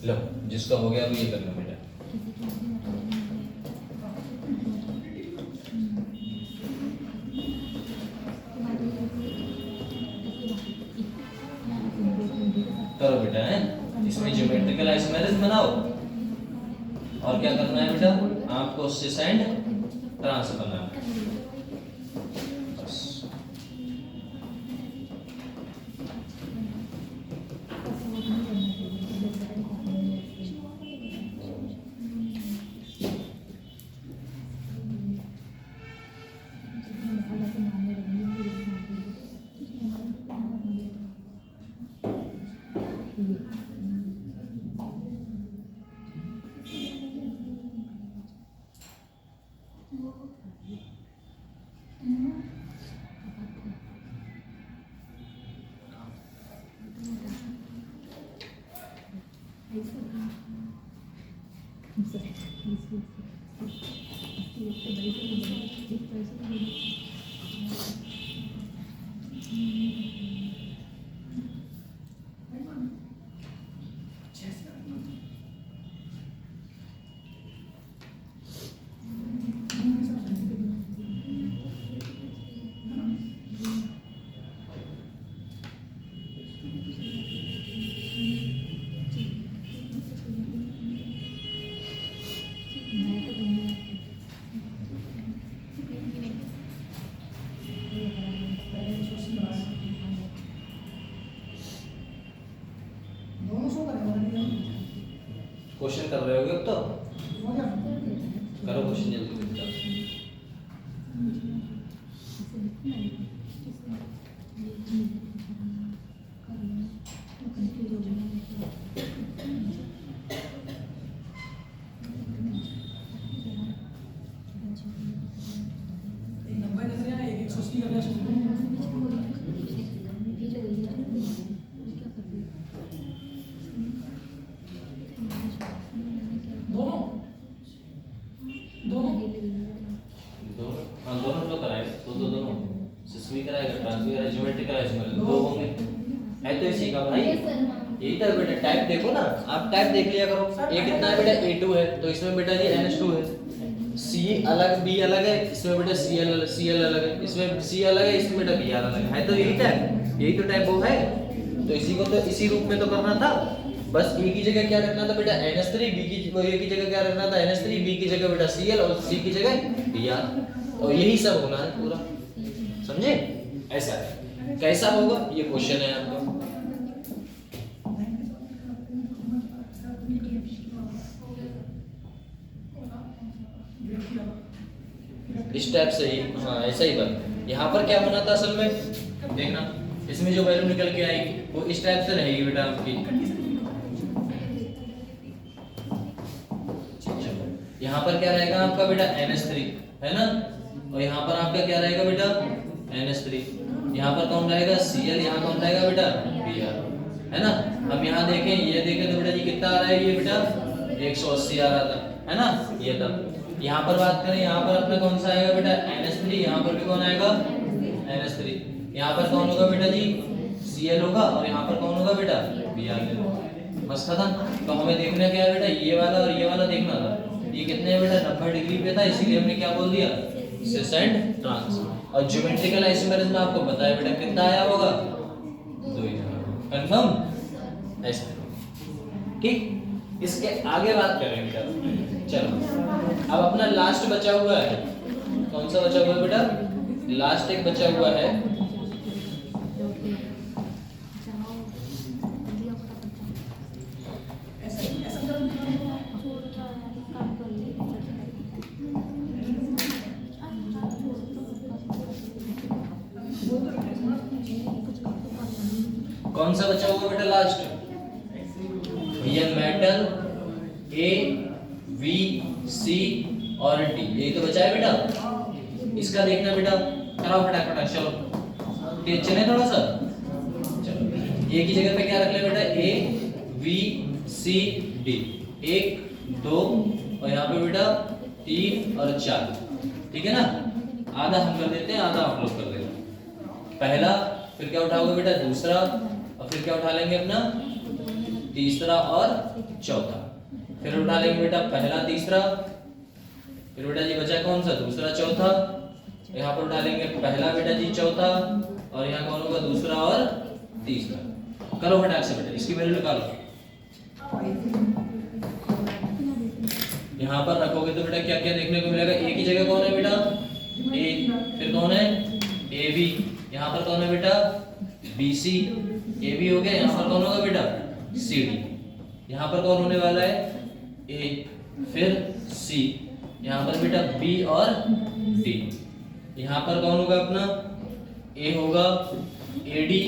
Speaker 1: लो जिसका हो गया वो ये करना बेटा। करो बेटा, है इसमें ज्योमेट्रिकल आइसोमेरिज्म बनाओ। और क्या करना है बेटा? आपको सिस एंड ट्रांस बनाना है। बस क्वेश्चन कर रहे होगे अब तो? करो क्वेश्चन जल्दी बेटा।
Speaker 2: कर रहा है दोनों दोनों
Speaker 1: दोनों, हाँ दोनों तो कराएगा, तो दोनों सिस्मी कराएगा, ट्रांस भी कराएगा, ज्योमेट्रिकल आइसोमेरिज्म दो होंगे। है तो इसी का भाई, यही तो है बेटा। टाइप देखो ना, आप टाइप देख लिया करो। ए कितना है बेटा, A2 है, तो इसमें बेटा जी NH2 है। C अलग, B अलग है, इसमें बेटा Cl अलग है, इसमें C अलग है, इसमें बेटा Br अलग है तो यही टाइप, यही तो टाइप वो है। तो इसी को तो इसी रूप में तो करना था। बस ए की जगह क्या रखना था बेटा NH3, B की जगह क्या रखना था NH3, B की जगह बेटा Cl और C की जगह Br, और यही सब होना है पूरा, समझे? ऐसा है। कैसा होगा ये क्वेश्चन है आपका। इस टाइप से ही, हाँ ऐसा ही बन। यहाँ पर क्या बना था असल में, देखना इसमें जो वैल्यू निकल के आएगी वो इस टाइप से रहेगी बेटा आपकी। यहाँ पर क्या रहेगा आपका बेटा NH3 है ना, और यहाँ पर आपका क्या रहेगा बेटा NH3। यहाँ पर कौन रहेगा Cl, यहाँ कौन रहेगा बेटा Br, है ना। अब यहाँ देखें, ये देखें तो बेटा जी कितना आ रहा है ये बेटा 180 आ रहा था, है ना ये था। यहाँ पर बात करें, यहाँ पर अपना कौन सा आएगा बेटा NH3, यहाँ पर भी कौन आएगा NH3, यहाँ पर कौन होगा बेटा जी Cl होगा, और यहाँ पर कौन होगा बेटा Br। बस खत्म। तो हमें देखना क्या है बेटा, ये वाला और ये वाला देखना था। ये कितने बेटा 90 डिग्री पे था, इसीलिए हमने क्या बोल दिया सिस एंड ट्रांस। और ज्योमेट्रिकल आइसोमेरिज्म आपको बताया बेटा कितना आया होगा 2 ही, कंफर्म ऐसा, ठीक। इसके आगे बात करेंगे बेटा। चलो अब अपना लास्ट बचा हुआ है, कौन सा बचा हुआ है बेटा, लास्ट एक बचा हुआ है कौन सा बचा हुआ बेटा लास्ट, ये मेटल A, V, C और D, यही तो बचा है बेटा। इसका देखना बेटा, कराओ फटाफट, चलो तेज चले थोड़ा सा। चलो A की जगह पे क्या रख ले बेटा A, V, C, D, 1 2 और यहाँ पे बेटा 3 और 4, ठीक है ना। आधा हम कर देते हैं, आधा आप लोग कर देंगे। पहला, फिर क्या उठाओगे बेटा दूसरा, और फिर क्या उठा लेंगे अपना तीसरा और चौथा। फिर उठा लेंगे बेटा पहला तीसरा, फिर बेटा जी बचा कौन सा दूसरा चौथा, यहाँ पर उठा लेंगे पहला बेटा जी चौथा, और यहाँ कौन होगा दूसरा और तीसरा। करो फटाक से बेटा, इसकी वैल्यू निकालो। यहाँ पर रखोगे तो बेटा क्या क्या देखने को मिलेगा, ए की जगह कौन है बेटा ए, फिर कौन है ए बी, यहाँ पर कौन है बेटा बी सी, ए बी हो गया। यहाँ पर कौन होगा बेटा सी डी, यहाँ पर कौन होने वाला है ए, फिर सी, यहाँ पर बेटा बी और डी। यहाँ पर कौन होगा अपना ए होगा A D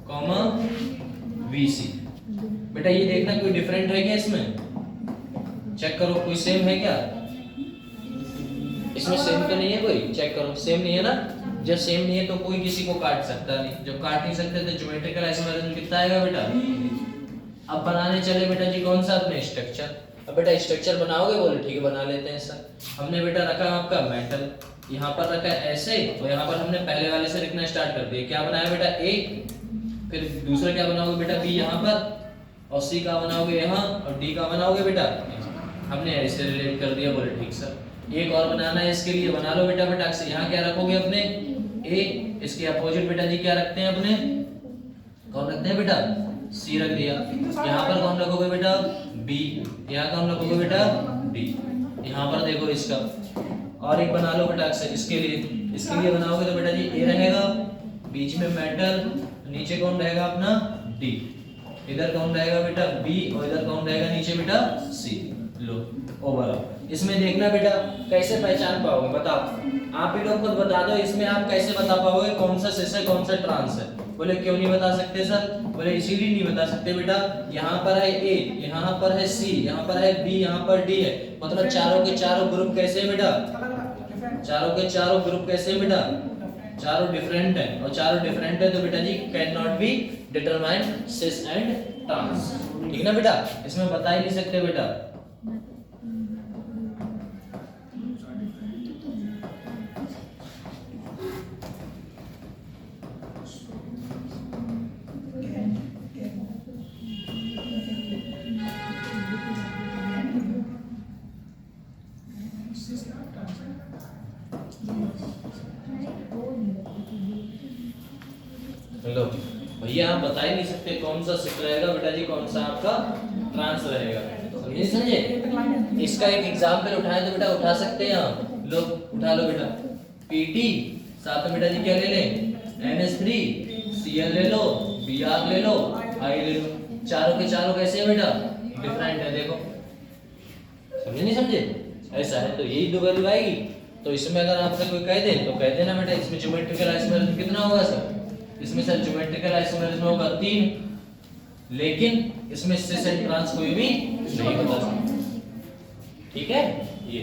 Speaker 1: comma B C. बेटा ये देखना कोई डिफरेंट है क्या इसमें, चेक करो कोई सेम है क्या इसमें, सेम तो नहीं है कोई, चेक करो सेम नहीं है ना। जब सेम नहीं है तो कोई किसी को काट सकता नहीं, जब काट नहीं सकते तो ज्योमेट्रिकल आइसोमेरिज्म कितना आएगा बेटा। अब बनाने चले बेटा जी कौन सा अपने स्ट्रक्चर। अब बेटा स्ट्रक्चर बनाओगे, बोले ठीक है बना लेते हैं सर। हमने बेटा रखा आपका मेटल, यहाँ पर रखा ऐसे, और यहाँ पर हमने पहले वाले से लिखना स्टार्ट कर दिया। क्या बनाया बेटा ए, फिर दूसरा क्या बनाओगे बेटा बी यहाँ पर, और सी का बनाओगे यहाँ, और डी का बनाओगे बेटा, हमने ऐसे रिलेट कर दिया। बोले ठीक सर। एक और बनाना है इसके लिए, बना लो बेटा फटाक से। यहाँ क्या रखोगे अपने ए, इसके अपोजिट बेटा जी क्या रखते हैं अपने, कौन रखते हैं बेटा सी रख दिया। यहाँ पर कौन रखोगे बेटा बी, यहाँ कौन रखोगे बेटा डी। यहाँ पर देखो इसका और एक बना लो फटाक से इसके लिए बनाओगे तो बेटा जी ए रहेगा, बीच में मेटल, नीचे कौन रहेगा अपना डी, इधर कौन रहेगा बेटा बी, और इधर कौन रहेगा नीचे बेटा सी। लो ओवरऑल इसमें देखना बेटा कैसे पहचान पाओगे, बताओ आप ही लोग खुद बता दो, इसमें आप कैसे बता पाओगे कौन सा सिस है कौन सा ट्रांस है। बोले क्यों नहीं बता सकते सर, बोले इसीलिए नहीं बता सकते बेटा, यहाँ पर है ए, यहाँ पर है सी, यहाँ पर है बी, यहाँ पर डी है, मतलब चारों के चारों ग्रुप कैसे है बेटा, चारों के चारों ग्रुप कैसे है बेटा, चारों डिफरेंट है, और चारों डिफरेंट है तो बेटा जी can not be determine cis and trans. ठीक ना बेटा, इसमें बता ही नहीं सकते बेटा। लो भैया आप बता ही नहीं सकते कौन सा सिस रहेगा बेटा जी, कौन सा आपका ट्रांस रहेगा। समझे समझे? इसका एक एग्जांपल उठाए तो बेटा उठा सकते हैं आप, लो उठा लो बेटा। पीटी साथ में बेटा जी क्या ले लें, NH3 Cl ले लो, Br ले लो, I ले लो। चारों के चारों कैसे हैं बेटा, डिफरेंट है। देखो समझे नहीं समझे, ऐसा है तो यही दो वैल्यू आएगी। तो इसमें अगर आपसे कोई कह दे तो कह देना बेटा इसमें ज्योमेट्रिकल आइसोमेरिज्म कितना होगा सर, इसमें सर ज्योमेट्रिकल आइसोमेरिज्म होगा 3, लेकिन इसमें सिस एंड ट्रांस कोई भी नहीं बता सकता। ठीक है ये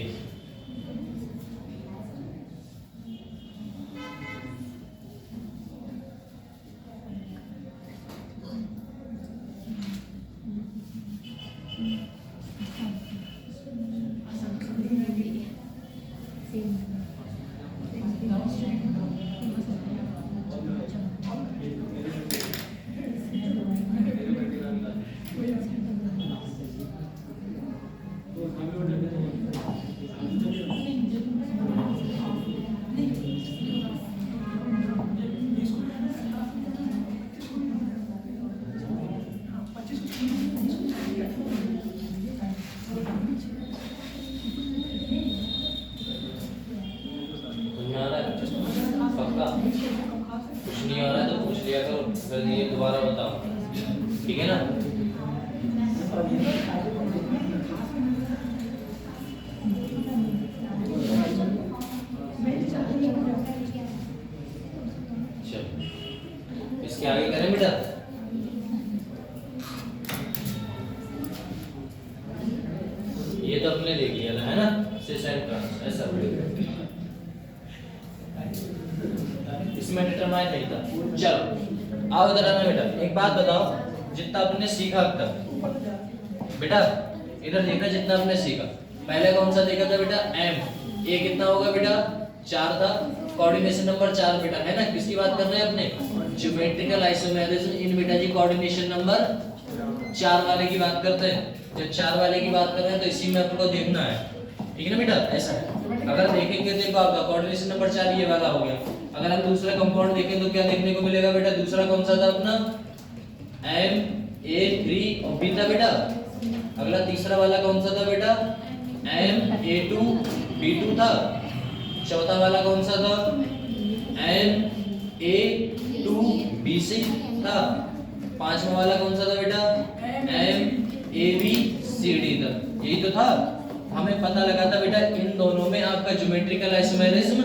Speaker 1: कुछ नहीं आ रहा है तो पूछ लिया करो, फिर ये दोबारा बताओ। ठीक है ना? चलो इसके आगे करें बेटा। ये तो अपने देख लिया था है ना, सिस एंड ट्रांस ऐसा। इसमें डिटरमाइन नहीं था। चलो आओ इधर आना बेटा, एक बात बताओ, जितना आपने सीखा अब तक बेटा, इधर देखना जितना आपने सीखा। पहले कौन सा देखा था बेटा, m, a कितना होगा बेटा 4 था, कोऑर्डिनेशन नंबर 4 बेटा है ना। किसकी बात कर रहे हैं अपने, ज्योमेट्रिकल आइसोमेरिज्म इन बेटा जी कोऑर्डिनेशन नंबर 4 वाले की बात करते हैं। जब 4 वाले की बात कर रहे हैं तो इसी में आपको देखना है। ठीक है ना बेटा, ऐसा है। अगर देखेंगे देखो आपका कोऑर्डिनेशन नंबर 4 ये वाला हो गया। अगर हम दूसरा कंपाउंड देखें तो क्या देखने को मिलेगा बेटा, दूसरा कौन सा था अपना Ma3 और B था बेटा। अगला तीसरा वाला कौन सा था बेटा, Ma2 B2 था। चौथा वाला कौन सा था, Ma2 B6 था। पांचवा वाला कौन सा था बेटा, MABCD था। यही तो था, हमें पता लगा था बेटा इन दोनों में आपका ज्योमेट्रिकल आइसोमेरिज्म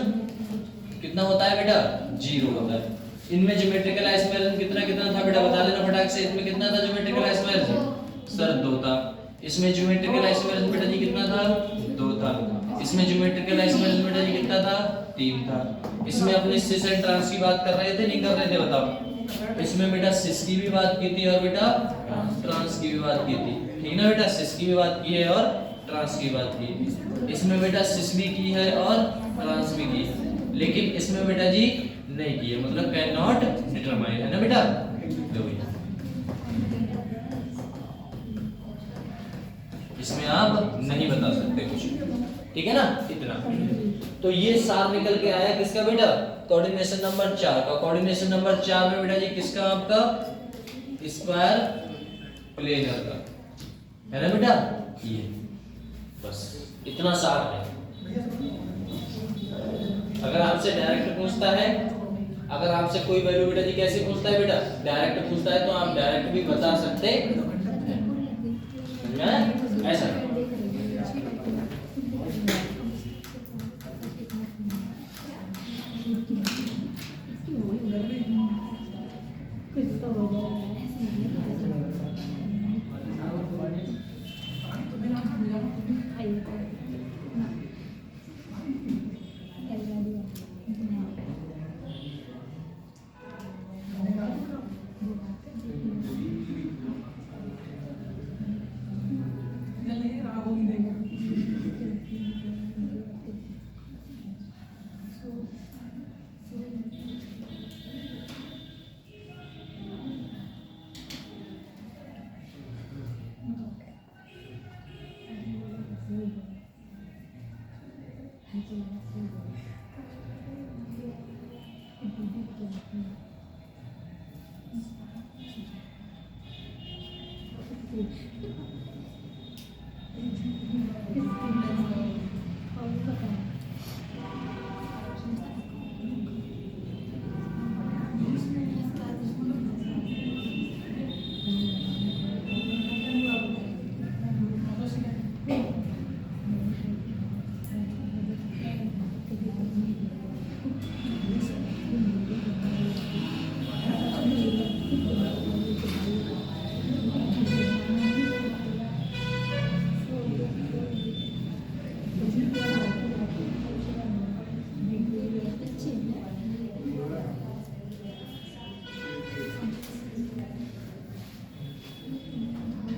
Speaker 1: कितना होता है बेटा, 0 होता है। इनमें ज्योमेट्रिकल आइसोमेरिज्म कितना कितना था बेटा, बता देना फटाक से। इसमें कितना था ज्योमेट्रिकल आइसोमेरिज्म सर 2 था। इसमें ज्योमेट्रिकल आइसोमेरिज्म बेटा जी कितना था, 2 था। इसमें ज्योमेट्रिकल आइसोमेरिज्म बेटा जी कितना था, 3 था। इसमें अपने सिस एंड ट्रांस की बात कर रहे थे नहीं कर रहे थे बताओ। इसमें बेटा सिस की भी बात की थी और बेटा ट्रांस की भी बात की थी। ठीक ना बेटा, सिस की भी बात की है और ट्रांस की बात की। इसमें बेटा सिस भी की है और ट्रांस भी की है, लेकिन इसमें बेटा जी नहीं की है, मतलब कैन नॉट डिटरमाइन है ना बेटा। इसमें आप नहीं बता सकते कुछ। ठीक है ना, इतना। तो ये सार निकल के आया किसका बेटा, कोऑर्डिनेशन नंबर 4 का। कोऑर्डिनेशन नंबर 4 में बेटा जी किसका, आपका स्क्वायर प्लेनर का है ना बेटा। ये बस इतना सार है। अगर आपसे डायरेक्ट पूछता है, अगर आपसे कोई वैल्यू बेटा जी कैसे पूछता है बेटा, डायरेक्ट पूछता है तो आप डायरेक्ट भी बता सकते हैं, ऐसा।
Speaker 2: वो भी देंगे।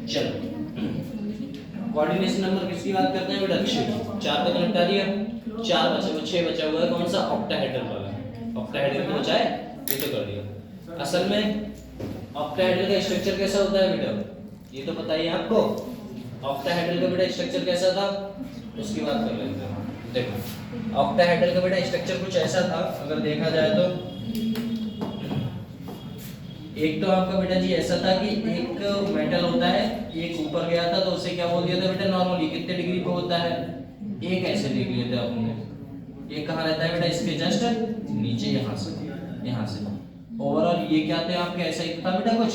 Speaker 1: चलो कोऑर्डिनेशन नंबर किसकी बात करते हैं बेटा? 6। 4 तक निपटा दिया, 4 बचे हुए, 6 बचा हुआ है कौन सा? ऑक्टाहेड्रल वाला। ऑक्टाहेड्रल तो बचा है, ये तो कर दिया। असल में ऑक्टाहेड्रल का स्ट्रक्चर कैसा होता है बेटा? ये तो पता ही है आपको। ऑक्टाहेड्रल का बेटा स्ट्रक्चर कैसा था उसकी बात कर लेते हैं। देखो ऑक्टाहेड्रल का बेटा स्ट्रक्चर कुछ ऐसा था, अगर देखा जाए तो एक तो आपका बेटा जी ऐसा था कि एक मेटल होता है, एक ऊपर गया था तो उसे क्या बोल दिया था बेटा? नॉर्मली कितने डिग्री पे होता है? एक ऐसे देख लिए थे आपने। ये कहाँ रहता है बेटा? इसके जस्ट नीचे, यहाँ से। ओवरऑल ये क्या थे आपके? ऐसा ही था बेटा, कुछ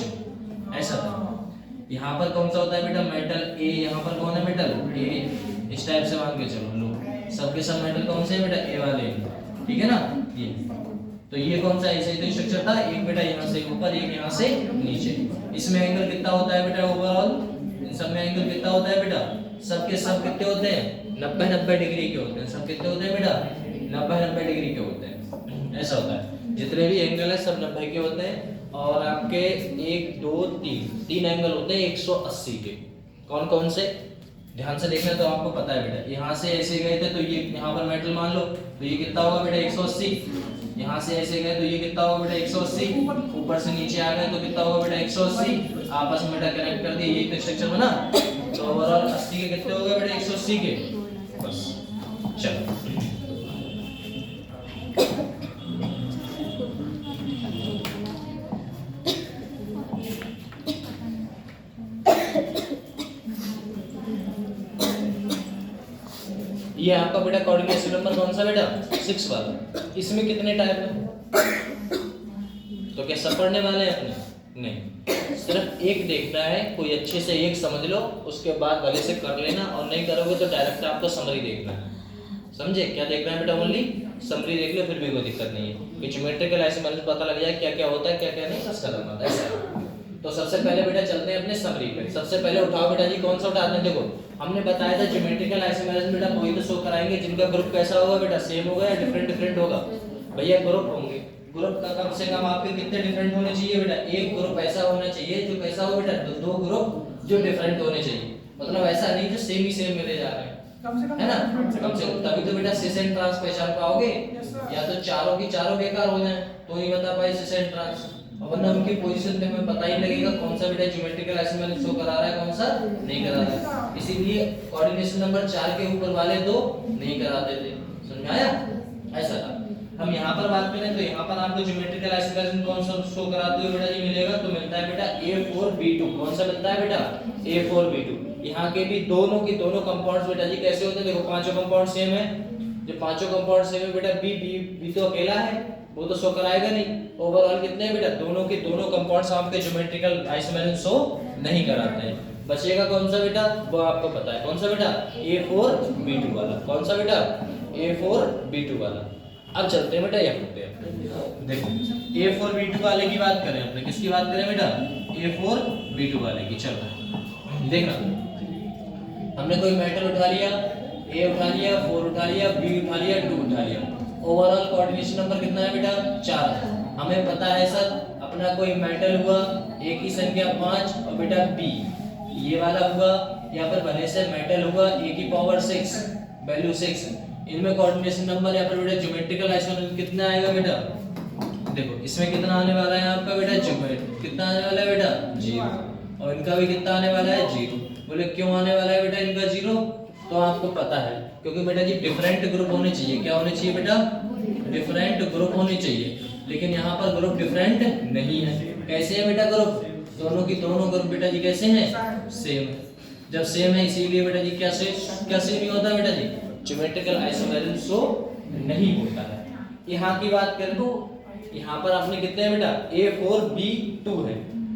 Speaker 1: ऐसा था। यहाँ पर कौन सा होता है बेटा? मेटल ए। यहाँ पर कौन है मेटल? ए। इस टाइप से मान के चलो लो, सबके सब मेटल कौन से है बेटा? ए वाले, ठीक है ना? ये तो ये कौन सा ऐसे ही स्ट्रक्चर था, एक बेटा यहाँ से ऊपर, एक यहाँ से नीचे। इसमें एंगल कितना होता है बेटा ओवरऑल? इन सब में एंगल कितना होता है बेटा? सबके सब कितने होते हैं? 90-90 डिग्री के होते हैं। सब कितने होते हैं बेटा? 90-90 डिग्री के होते हैं। ऐसा होता है, जितने भी एंगल है सब 90 के होते हैं। और आपके 1 2 3 एंगल होते हैं 180 के। कौन कौन से? ध्यान से देखना तो आपको पता है बेटा। यहाँ से ऐसे गए थे तो ये यहाँ पर मेटल मान लो, तो ये कितना होगा बेटा? 180। यहाँ से ऐसे गए तो ये कितना होगा बेटा? 180। ऊपर से नीचे आ गए तो कितना होगा बेटा? 180। आपस में बेटा कनेक्ट कर दिए, ये तो स्ट्रक्चर बना। तो ओवरऑल 80 के कितने हो गए बेटा? 180 के। बस चलो ये आपका बेटा कोऑर्डिनेशन नंबर कौन सा बेटा? 6 वाला। इसमें कितने टाइप है? तो क्या सब पढ़ने वाले हैं अपने? नहीं, सिर्फ एक देखना है। कोई अच्छे से एक समझ लो, उसके बाद भले से कर लेना, और नहीं करोगे तो डायरेक्ट आपको समरी देखना है। समझे? क्या देखना है बेटा? ओनली समरी देख लो, फिर भी कोई दिक्कत नहीं है। कि ज्योमेट्रिकल आइसोमेरिज्म पता लग जाए क्या क्या होता है, क्या क्या नहीं, बस खत्म होता है। तो सबसे पहले बेटा चलते हैं अपने समरी पे। सबसे पहले उठाओ बेटा जी, कौन सा उठाते हैं? देखो हमने बताया था ज्योमेट्रिकल आइसोमेरिज्म बेटा वही तो शो कराएंगे जिनका ग्रुप कैसा होगा बेटा? सेम होगा या डिफरेंट होगा? भैया ग्रुप होंगे। ग्रुप का कम से कम आपके कितने डिफरेंट होने चाहिए बेटा? एक ग्रुप ऐसा होना चाहिए जो कैसा हो बेटा? दो ग्रुप जो डिफरेंट होने चाहिए। मतलब ऐसा नहीं जो सेम ही सेम मिले जा रहे हैं, है ना? कम से कम तभी तो बेटा सिस एंड ट्रांस पहचान पाओगे। या तो चारों की चारों बेकार हो जाए तो ही बता पाए सिस एंड ट्रांस, वरना उनकी पोजीशन पे हमें पता ही लगेगा कौन सा बेटा ज्योमेट्रिकल आइसोमेरिज्म शो करा रहा है, कौन सा नहीं करा रहा है। इसीलिए कोऑर्डिनेशन नंबर 4 के ऊपर वाले दो नहीं कराते थे। समझ में आया? ऐसा था। हम यहाँ पर बात करें तो यहाँ पर आपको ज्योमेट्रिकल आइसोमेरिज्म कौन सा शो कराते हुए बेटा जी मिलेगा? तो मिलता है बेटा A4B2। कौन सा मिलता है बेटा? A4B2। यहाँ के भी दोनों की दोनों कंपाउंड्स बेटा जी कैसे होते हैं? देखो पांचों कंपाउंड सेम है। जो पांचों कंपाउंड सेम है बेटा, बी तो अकेला है, वो तो शो कराएगा नहीं। ओवरऑल कितने हैं बेटा? दोनों के दोनों कंपाउंड्स आपके ज्योमेट्रिकल आइसोमेरिज्म शो नहीं कराते हैं। बचेगा कौन सा बेटा? वो आपको पता है कौन सा बेटा? A4B2 वाला। कौन सा बेटा? A4B2 वाला। अब चलते हैं बेटा यहाँ पे। देखो A4B2 वाले की बात करें अपने, किसकी बात करें बेटा? A4B2 वाले की। चलो देखना, हमने कोई मेटल उठा लिया, A उठा लिया, 4 उठा लिया, B उठा लिया, 2 उठा लिया। ओवरऑल कोऑर्डिनेशन नंबर कितना है बेटा? 4। हमें पता है सर अपना कोई मेटल हुआ, A की संख्या 5 और बेटा B ये वाला हुआ यहाँ पर भले से मेटल होगा a की पावर 6 वैल्यू 6, इनमें कोऑर्डिनेशन नंबर यहाँ पर बेटा ज्योमेट्रिकल आइसोमेरिज्म कितना आएगा बेटा, देखो इसमें कितना आने वाला है आपका बेटा ज्योमेट्रिक कितना आने वाला है बेटा 0, और इनका भी कितना आने वाला है 0। बोले क्यों आने वाला है बेटा इनका 0, तो आपको पता है क्योंकि बेटा जी डिफरेंट ग्रुप होने चाहिए, क्या होने चाहिए बेटा, डिफरेंट ग्रुप होने चाहिए, लेकिन यहाँ पर ग्रुप डिफरेंट नहीं है। कैसे है बेटा ग्रुप, दोनों की दोनों ग्रुप बेटा जी कैसे हैं, सेम है। जब सेम है इसीलिए बेटा जी क्या सेम नहीं होता बेटा जी, ज्योमेट्रिकल आइसोमेरिज्म शो नहीं होता है। यहाँ की बात करें तो यहाँ पर आपने कितने हैं बेटा A4B2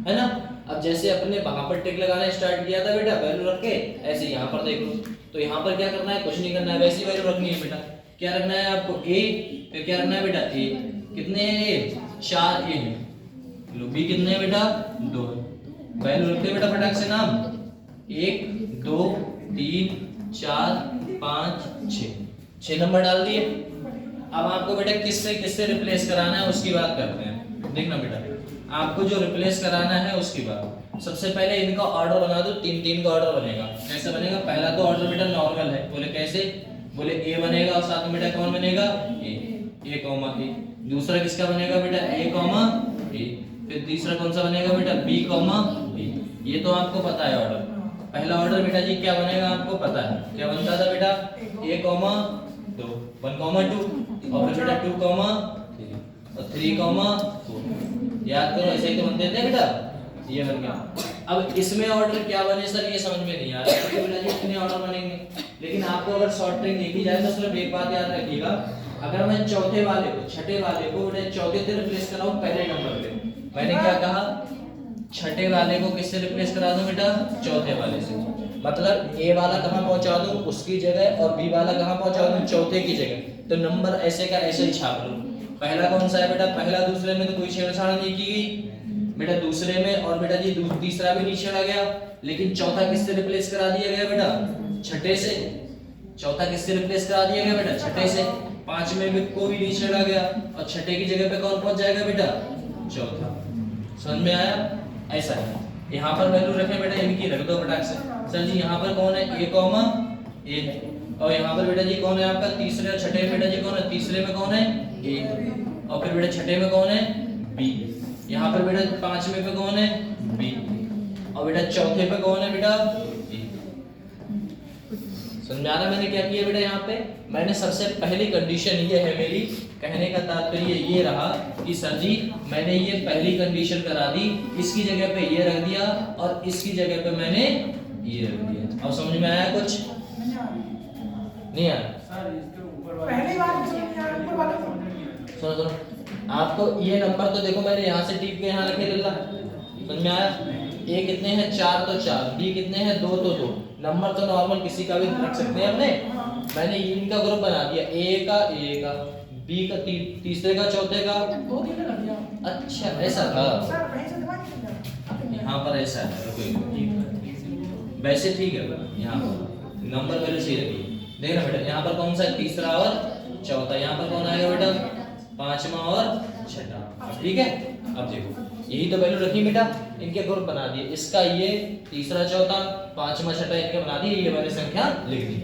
Speaker 1: है ना। अब जैसे अपने वहां पर टिक लगाना स्टार्ट किया था बेटा वैल्यू रख के, ऐसे यहाँ पर देख लो, तो यहाँ पर क्या करना है, कुछ नहीं करना है, वैसी वैल्यू रखनी है बेटा। क्या रखना है आपको A, फिर क्या रखना है बेटा A, कितने हैं A 4 A है, लो B कितने हैं बेटा 2 है। वैल्यू रखते बेटा फटाक से नाम 1 2 3 4 5 6 नंबर डाल दिए। अब आपको बेटा किससे रिप्लेस कराना है उसकी बात करते हैं। देखना बेटा आपको जो रिप्लेस कराना है उसकी बात, सबसे पहले इनका ऑर्डर बना दो, 3 का ऑर्डर बनेगा। कैसे बनेगा, पहला तो ऑर्डर बेटा नॉर्मल है, बोले कैसे, बोले A बनेगा और साथ में बेटा कौन बनेगा A कॉमा A। दूसरा किसका बनेगा बेटा A कॉमा A, फिर तीसरा कौन सा बनेगा बेटा B कॉमा A। ये तो आपको पता है ऑर्डर। पहला ऑर्डर बेटा जी क्या बनेगा आपको पता है, क्या बनता था बेटा A कॉमा 2 1 कॉमा 2 और फिर बेटा 2 कॉमा 3 और 3 कॉमा 4। याद करो ऐसे ही तो बनते थे बेटा, ये बन गया। अब इसमें ऑर्डर क्या बने सर ये समझ में नहीं आ रहा है बेटा जी, कितने ऑर्डर बनेंगे। लेकिन आपको अगर शॉर्ट ट्रिक देखी जाए तो सिर्फ एक बात याद रखिएगा, अगर मैं चौथे वाले को छठे वाले को बेटा चौथे से रिप्लेस कराऊं पहले नंबर पे, मैंने क्या कहा छठे वाले को किससे रिप्लेस करा दूं बेटा चौथे वाले से, मतलब A वाला कहां पहुंचा दूं उसकी जगह और B वाला कहां पहुंचा दूं चौथे की जगह। तो नंबर ऐसे का ऐसे ही छाप लूं। पहला कौन सा है बेटा, पहला दूसरे में तो कोई छेड़छाड़ नहीं की गई बेटा दूसरे में, और बेटा जी तीसरा भी नहीं छेड़ा गया, लेकिन चौथा किससे रिप्लेस करा दिया गया बेटा छठे से। चौथा किससे रिप्लेस करा दिया गया बेटा छठे से। पांचवें में को भी नहीं छेड़ा गया और छठे की जगह पे कौन पहुंच जाएगा बेटा चौथा। समझ में आया, ऐसा है। यहाँ पर वैल्यू रखें बेटा इनकी रख दो फटाक से। सर जी यहाँ पर कौन है A कॉमा A है, और यहाँ पर बेटा जी कौन है आपका तीसरे और छठे में बेटा जी कौन है, तीसरे में कौन है A और फिर बेटा छठे में कौन है B। यहाँ पर बेटा पांचवें पे कौन है B और बेटा चौथे पे कौन है बेटा A। समझाना मैंने क्या किया बेटा, यहाँ पे मैंने सबसे पहली कंडीशन ये है मेरी कहने का तात्पर्य ये रहा कि सर जी मैंने ये पहली कंडीशन करा दी, इसकी जगह पे ये रख दिया और इसकी जगह पे मैंने ये रख दिया। अब समझ में आया कुछ नहीं आया?
Speaker 2: पहली बार ऊपर वाले को
Speaker 1: सुनो आपको ये नंबर तो देखो मैंने यहाँ से टीप के यहाँ रखे लल्ला, समझ में आया। A कितने हैं 4 तो 4, B कितने हैं 2 तो 2। नंबर तो नॉर्मल किसी का भी रख सकते हैं अपने। मैंने इनका ग्रुप बना दिया A का B का तीसरे का चौथे का।
Speaker 2: 2 3 कर दिया।
Speaker 1: अच्छा ऐसा था,
Speaker 2: सर वहीं से दिमाग निकल गया।
Speaker 1: यहाँ पर ऐसा है वैसे ठीक है। यहाँ पर नंबर पहले सही रखिए, देखना बेटा यहाँ पर कौन सा है तीसरा और चौथा, यहाँ पर कौन आएगा बेटा पांचवा और छठा। अब ठीक है, अब देखो यही तो वैल्यू रखी बेटा, इनके ग्रुप बना दिए, इसका ये तीसरा चौथा पांचवा छठा इनके बना दिए, ये मैंने संख्या लिख दी।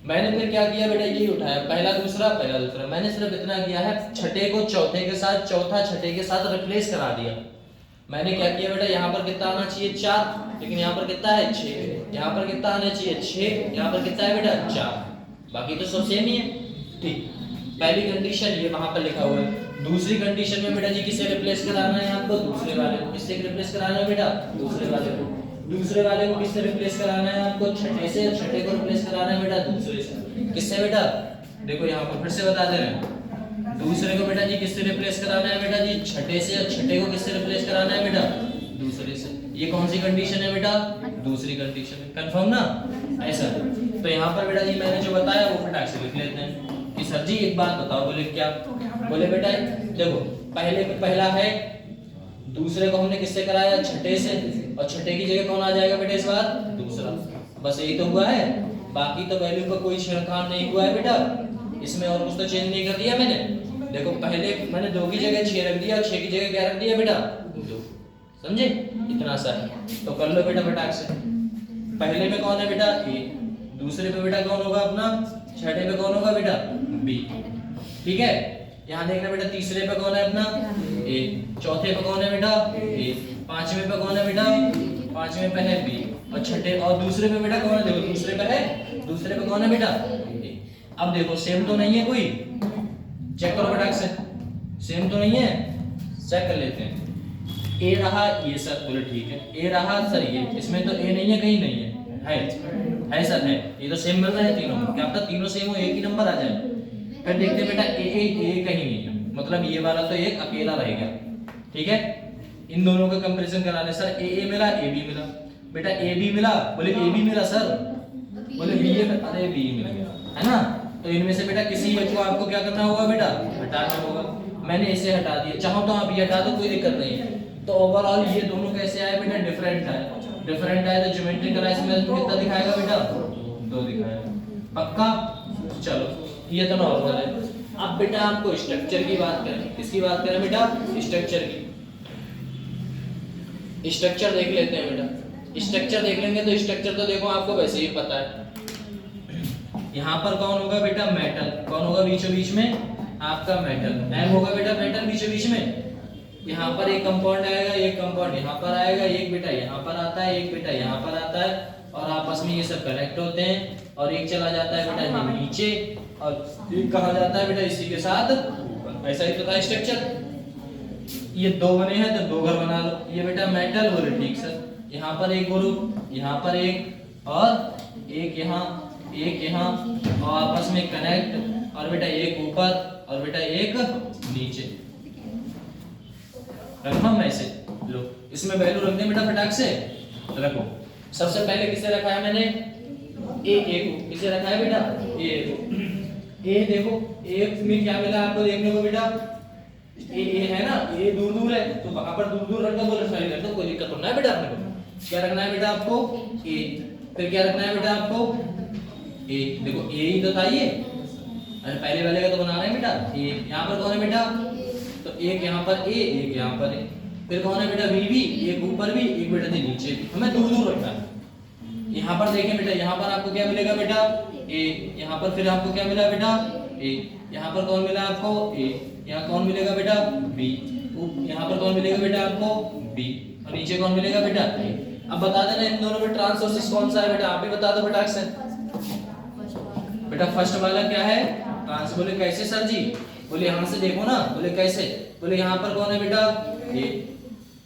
Speaker 1: मैंने फिर क्या किया बेटा यही उठाया पहला दूसरा मैंने सिर्फ इतना किया है छठे को चौथे के साथ चौथा छठे के साथ रिप्लेस करा दिया। मैंने क्या किया बेटा यहाँ पर कितना आना चाहिए 4, लेकिन यहाँ पर कितना है 6, यहाँ पर कितना आना चाहिए 6, यहाँ पर कितना है बेटा 4, बाकी तो सब सेम ही है। ठीक, पहली कंडीशन ये वहां पर लिखा हुआ है। दूसरी कंडीशन में बेटा जी किसे रिप्लेस कराना है आपको दूसरे वाले को। किससे रिप्लेस कराना है बेटा दूसरे वाले को। दूसरे वाले को किससे रिप्लेस कराना है आपको छठे से, छठे को रिप्लेस कराना है बेटा दूसरे से। किससे बेटा, देखो यहाँ पर फिर से बता दे रहे हैं, दूसरे को बेटा जी किससे रिप्लेस कराना है बेटा जी छठे से, और छठे को किससे रिप्लेस कराना है बेटा दूसरे से। ये कौन सी कंडीशन है बेटा दूसरी कंडीशन है, कंफर्म ना। ऐसा तो यहाँ पर बेटा जी मैंने जो बताया वो फटाक से लिख लेते हैं कि सर जी एक बात बताओ। बोले क्या, बोले बेटा देखो पहला है, दूसरे को हमने किससे कराया छठे से, और छठे की जगह कौन आ जाएगा बेटा इस बार दूसरा। बस यही तो हुआ है, बाकी तो वैल्यू पर कोई छेड़खानी नहीं हुआ है बेटा, इसमें और कुछ तो चेंज नहीं कर दिया मैंने। देखो पहले मैंने 2 की जगह 6 रख दिया और 6 की जगह क्या रख दिया बेटा 2, समझे, इतना सा है। तो कर लो बेटा फटाक से। पहले में कौन है बेटा ए, दूसरे पे बेटा कौन होगा अपना, छठे पे कौन होगा बेटा बी, ठीक है। यहाँ देखना बेटा तीसरे पे कौन है अपना ए, चौथे पे कौन है बेटा ए, पांचवें पे कौन है बेटा, पांचवें पे है बी, और छठे और दूसरे पे बेटा कौन है, देखो दूसरे पे है, दूसरे पे कौन है बेटा ए। अब देखो सेम तो नहीं है कोई, चेक करो फटाक से, सेम तो नहीं है, चेक कर लेते हैं। ए रहा ये सर, बोले ठीक है, ए रहा सर ये, इसमें तो ए नहीं है, कहीं नहीं है सर है, ये तो सेम मिल रहा है तीनों, क्या पता तीनों सेम हो एक ही नंबर आ जाए। फिर देखते बेटा ए कहीं नहीं है, मतलब ये वाला तो एक अकेला रहेगा, ठीक है। इन दोनों का कंपैरिजन कराने सर ए मिला ए बी मिला, बेटा ए बी मिला, बोले ए बी मिला सर, बोले बी ए, अरे बी मिल गया, है ना। तो इनमें से बेटा किसी एक को आपको क्या करना होगा बेटा, हटाना होगा। मैंने इसे हटा दिया, चाहो तो आप ये हटा दो, कोई दिक्कत नहीं है। तो ओवरऑल ये दोनों कैसे आए बेटा, डिफरेंट आए, डिफरेंट आए तो ज्योमेट्रिकल आइसोमेरिज्म कितना दिखाएगा बेटा, 2 दिखाएगा, पक्का। चलो ये तो नॉर्मल है। अब बेटा आपको स्ट्रक्चर की बात करें, किसकी बात करें बेटा, स्ट्रक्चर की। स्ट्रक्चर देख लेते हैं बेटा, स्ट्रक्चर देख लेंगे तो स्ट्रक्चर तो देखो आपको वैसे ही पता है। यहाँ पर कौन होगा बेटा, मेटल, कौन होगा बीचों बीच में आपका मेटल, एम होगा बेटा मेटल बीचों बीच में। यहाँ पर एक कंपाउंड आएगा, एक कंपाउंड यहाँ पर आएगा, एक बेटा यहाँ पर आता है, एक बेटा यहाँ पर आता है, और आपस में ये सब कनेक्ट होते हैं, और एक चला जाता है बेटा नीचे, और एक कहा जाता है बेटा इसी के साथ ऊपर। ऐसा ही तो था स्ट्रक्चर। ये 2 बने हैं तो 2 घर बना लो, ये बेटा मेटल, बोले ठीक सर, यहाँ पर एक ग्रुप, यहाँ पर एक, और एक यहाँ, एक यहाँ, और आपस में कनेक्ट, और बेटा एक ऊपर और बेटा एक नीचे। कंफर्म ऐसे लो, इसमें वैल्यू रख दें बेटा फटाक से, रखो। सबसे पहले किसे रखा है मैंने, ए को, किसे रखा है बेटा ए को। ए देखो ए में क्या मिला आपको देखने को बेटा, ए है ना, ए दूर दूर है तो वहां पर दूर दूर रख दो, बोले सही कर दो, कोई दिक्कत नहीं है बेटा। अपने को क्या रखना है बेटा आपको, ए, फिर क्या रखना है बेटा आपको ए, देखो ए ही तो था ये, अरे पहले वाले का तो बना रहे हैं बेटा ए। यहाँ पर कौन है बेटा, तो एक यहाँ पर ए, एक यहाँ पर ए, फिर कौन है बेटा बी, एक ऊपर भी, एक बेटा नीचे भी, हमें दूर दूर रखना है। यहाँ पर देखें बेटा, यहाँ पर आपको क्या मिलेगा बेटा ए, यहाँ पर फिर आपको क्या मिला बेटा ए, यहाँ पर कौन मिला आपको ए, यहाँ कौन मिलेगा बेटा बी, यहाँ पर कौन मिलेगा बेटा आपको बी, और नीचे कौन मिलेगा बेटा ए। अब बता देना इन दोनों में ट्रांसवर्सिस कौन सा है बेटा, आप भी बता दो फटाक से बेटा। फर्स्ट वाला क्या है ट्रांस, बोले कैसे सर जी, बोले यहाँ से देखो ना, बोले कैसे, बोले यहाँ पर कौन है बेटा ए।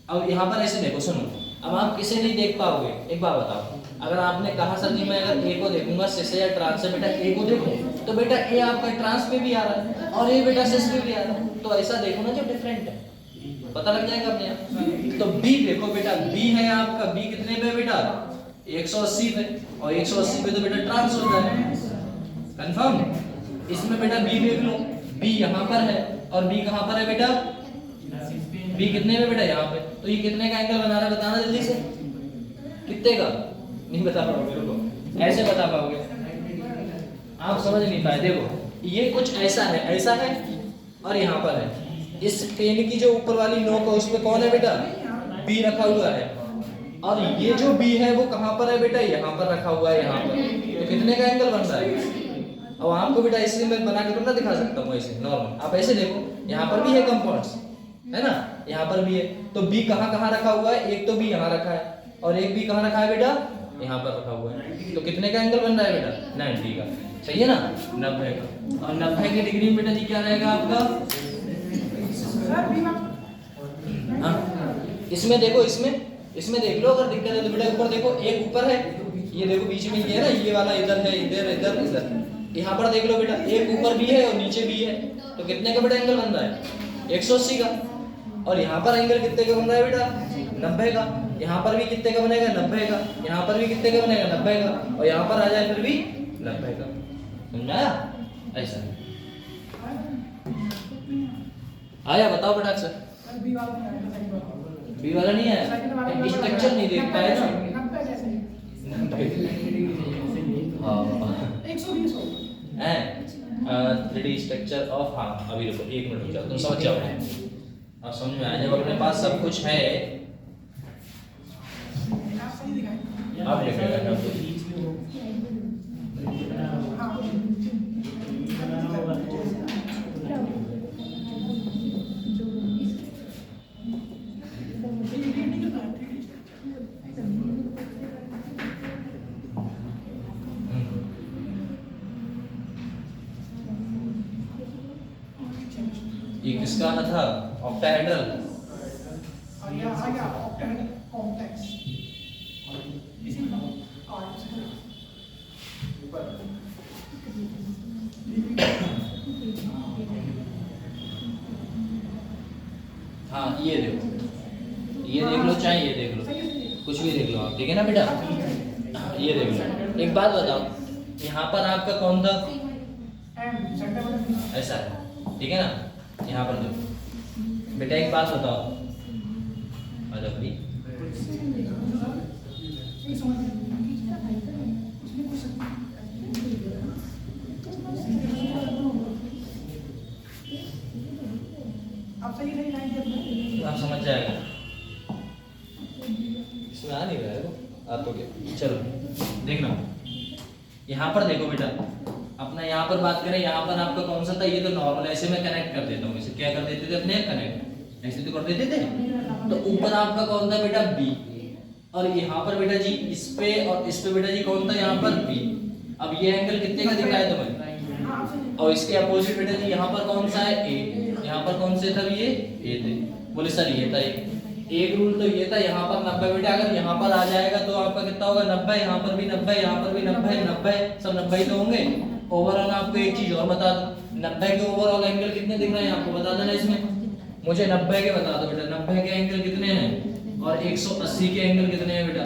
Speaker 1: अब यहाँ पर ऐसे देखो, सुनो, अब आप किसे नहीं देख पाओगे, एक बात बताओ, अगर आपने कहा सर जी मैं अगर ए को देखूंगा सिस या ट्रांस से, बेटा ए को देखो तो बेटा ए आपका ट्रांस पे भी आ रहा है और ए बेटा सिस पे भी आ रहा है, तो ऐसा देखो ना जो डिफरेंट है, पता लग जाएगा अपने आप। तो बी देखो बेटा, बी है आपका, बी कितने पे बेटा 180 पे, और 180 पे तो बेटा ट्रांस होता है, कंफर्म। इसमें बेटा बी देख लो, बी यहाँ पर है और बी कहाँ पर है बेटा, बी कितने पे बेटा यहाँ पे, तो ये कितने का एंगल बना रहा है बताना जल्दी से, कितने का, नहीं बता पाओगे, रुको ऐसे बता पाओगे, आप समझ नहीं पाए। देखो ये कुछ ऐसा है, ऐसा है और यहाँ पर है, इस पेन की जो ऊपर वाली नोक है उसमें कौन है बेटा बी रखा हुआ है, और ये जो बी है वो कहाँ पर है बेटा, यहाँ पर रखा हुआ है, यहाँ पर, तो कितने का एंगल बन रहा है। अब आपको बेटा ऐसे मैं बना के ना दिखा सकता हूँ ऐसे नॉर्मल, आप ऐसे देखो, यहाँ पर भी है कंपाउंड्स है ना, यहाँ पर भी है, तो बी कहाँ कहाँ रखा हुआ है, एक तो बी यहाँ रखा है और एक बी कहाँ रखा है बेटा यहाँ पर रखा हुआ है, तो कितने का एंगल बन रहा है बेटा 90 का, सही है ना, 90 का। और 90 की डिग्री में बेटा जी क्या रहेगा आपका, हाँ इसमें देखो, इसमें देख लो अगर दिक्कत है तो बेटा ऊपर देखो, एक ऊपर है, ये देखो बीच में ये है ना, ये वाला इधर है, इधर इधर इधर, यहाँ पर देख लो बेटा एक ऊपर भी है और नीचे भी है, तो कितने का बेटा एंगल बन रहा है 180 का, और यहाँ पर एंगल कितने का बन रहा है बेटा 90 का, यहाँ पर भी कितने का बनेगा 90 का, यहाँ पर भी कितने का बनेगा 90 का, और यहाँ पर आ जाए फिर भी 90 का, समझा ऐसा आया, बताओ बेटा सर। बी वाला नहीं है, स्ट्रक्चर नहीं देख पाए ना, 3D स्ट्रक्चर ऑफ, हाँ अभी रुको 1 मिनट रुक जाओ, तुम समझ जाओ, अब समझ में आ जाए, अपने पास सब कुछ है। आप लिखिएगा ना तो ये किसका आना था ऑक्टाहेड्रल हाँ ये देखो ये देख लो चाहे ये देख लो कुछ भी देख लो आप ठीक है ना बेटा ये देख लो एक बात बताओ यहाँ पर आपका कौन था ऐसा है ठीक है ना यहाँ पर देखो बेटा एक बात बताओ अदब भी आप समझ जाएगा इसमें आ नहीं रहा है वो आप तो क्या चलो देखना यहाँ पर देखो बेटा अपना यहाँ पर बात करें यहाँ पर आपका कौन सा था ये तो नॉर्मल ऐसे मैं कनेक्ट कर देता हूँ इसे क्या कर देते थे अपने कनेक्ट ऐसे तो कर देते थे तो ऊपर आपका कौन था बेटा बी और यहाँ पर बेटा जी इस पे और इस पे बेटा जी कौन था यहाँ पर बी अब ये एंगल कितने का दिख रहा है तुम्हें और इसके अपोजिट बेटा जी यहाँ पर कौन सा है ए यहाँ पर कौन से था ये ए थे बोले सर ये था एक रूल तो ये था यहाँ पर 90 बेटा अगर यहाँ पर आ जाएगा तो आपका कितना होगा 90 यहाँ पर भी 90 यहाँ पर भी 90 90 सब 90 तो होंगे ओवरऑल आपको एक चीज और बता दूं 90 के ओवरऑल एंगल कितने दिख रहे हैं आपको बता देना इसमें मुझे 90 के बता दो बेटा 90 के एंगल कितने हैं और 180 के एंगल कितने हैं बेटा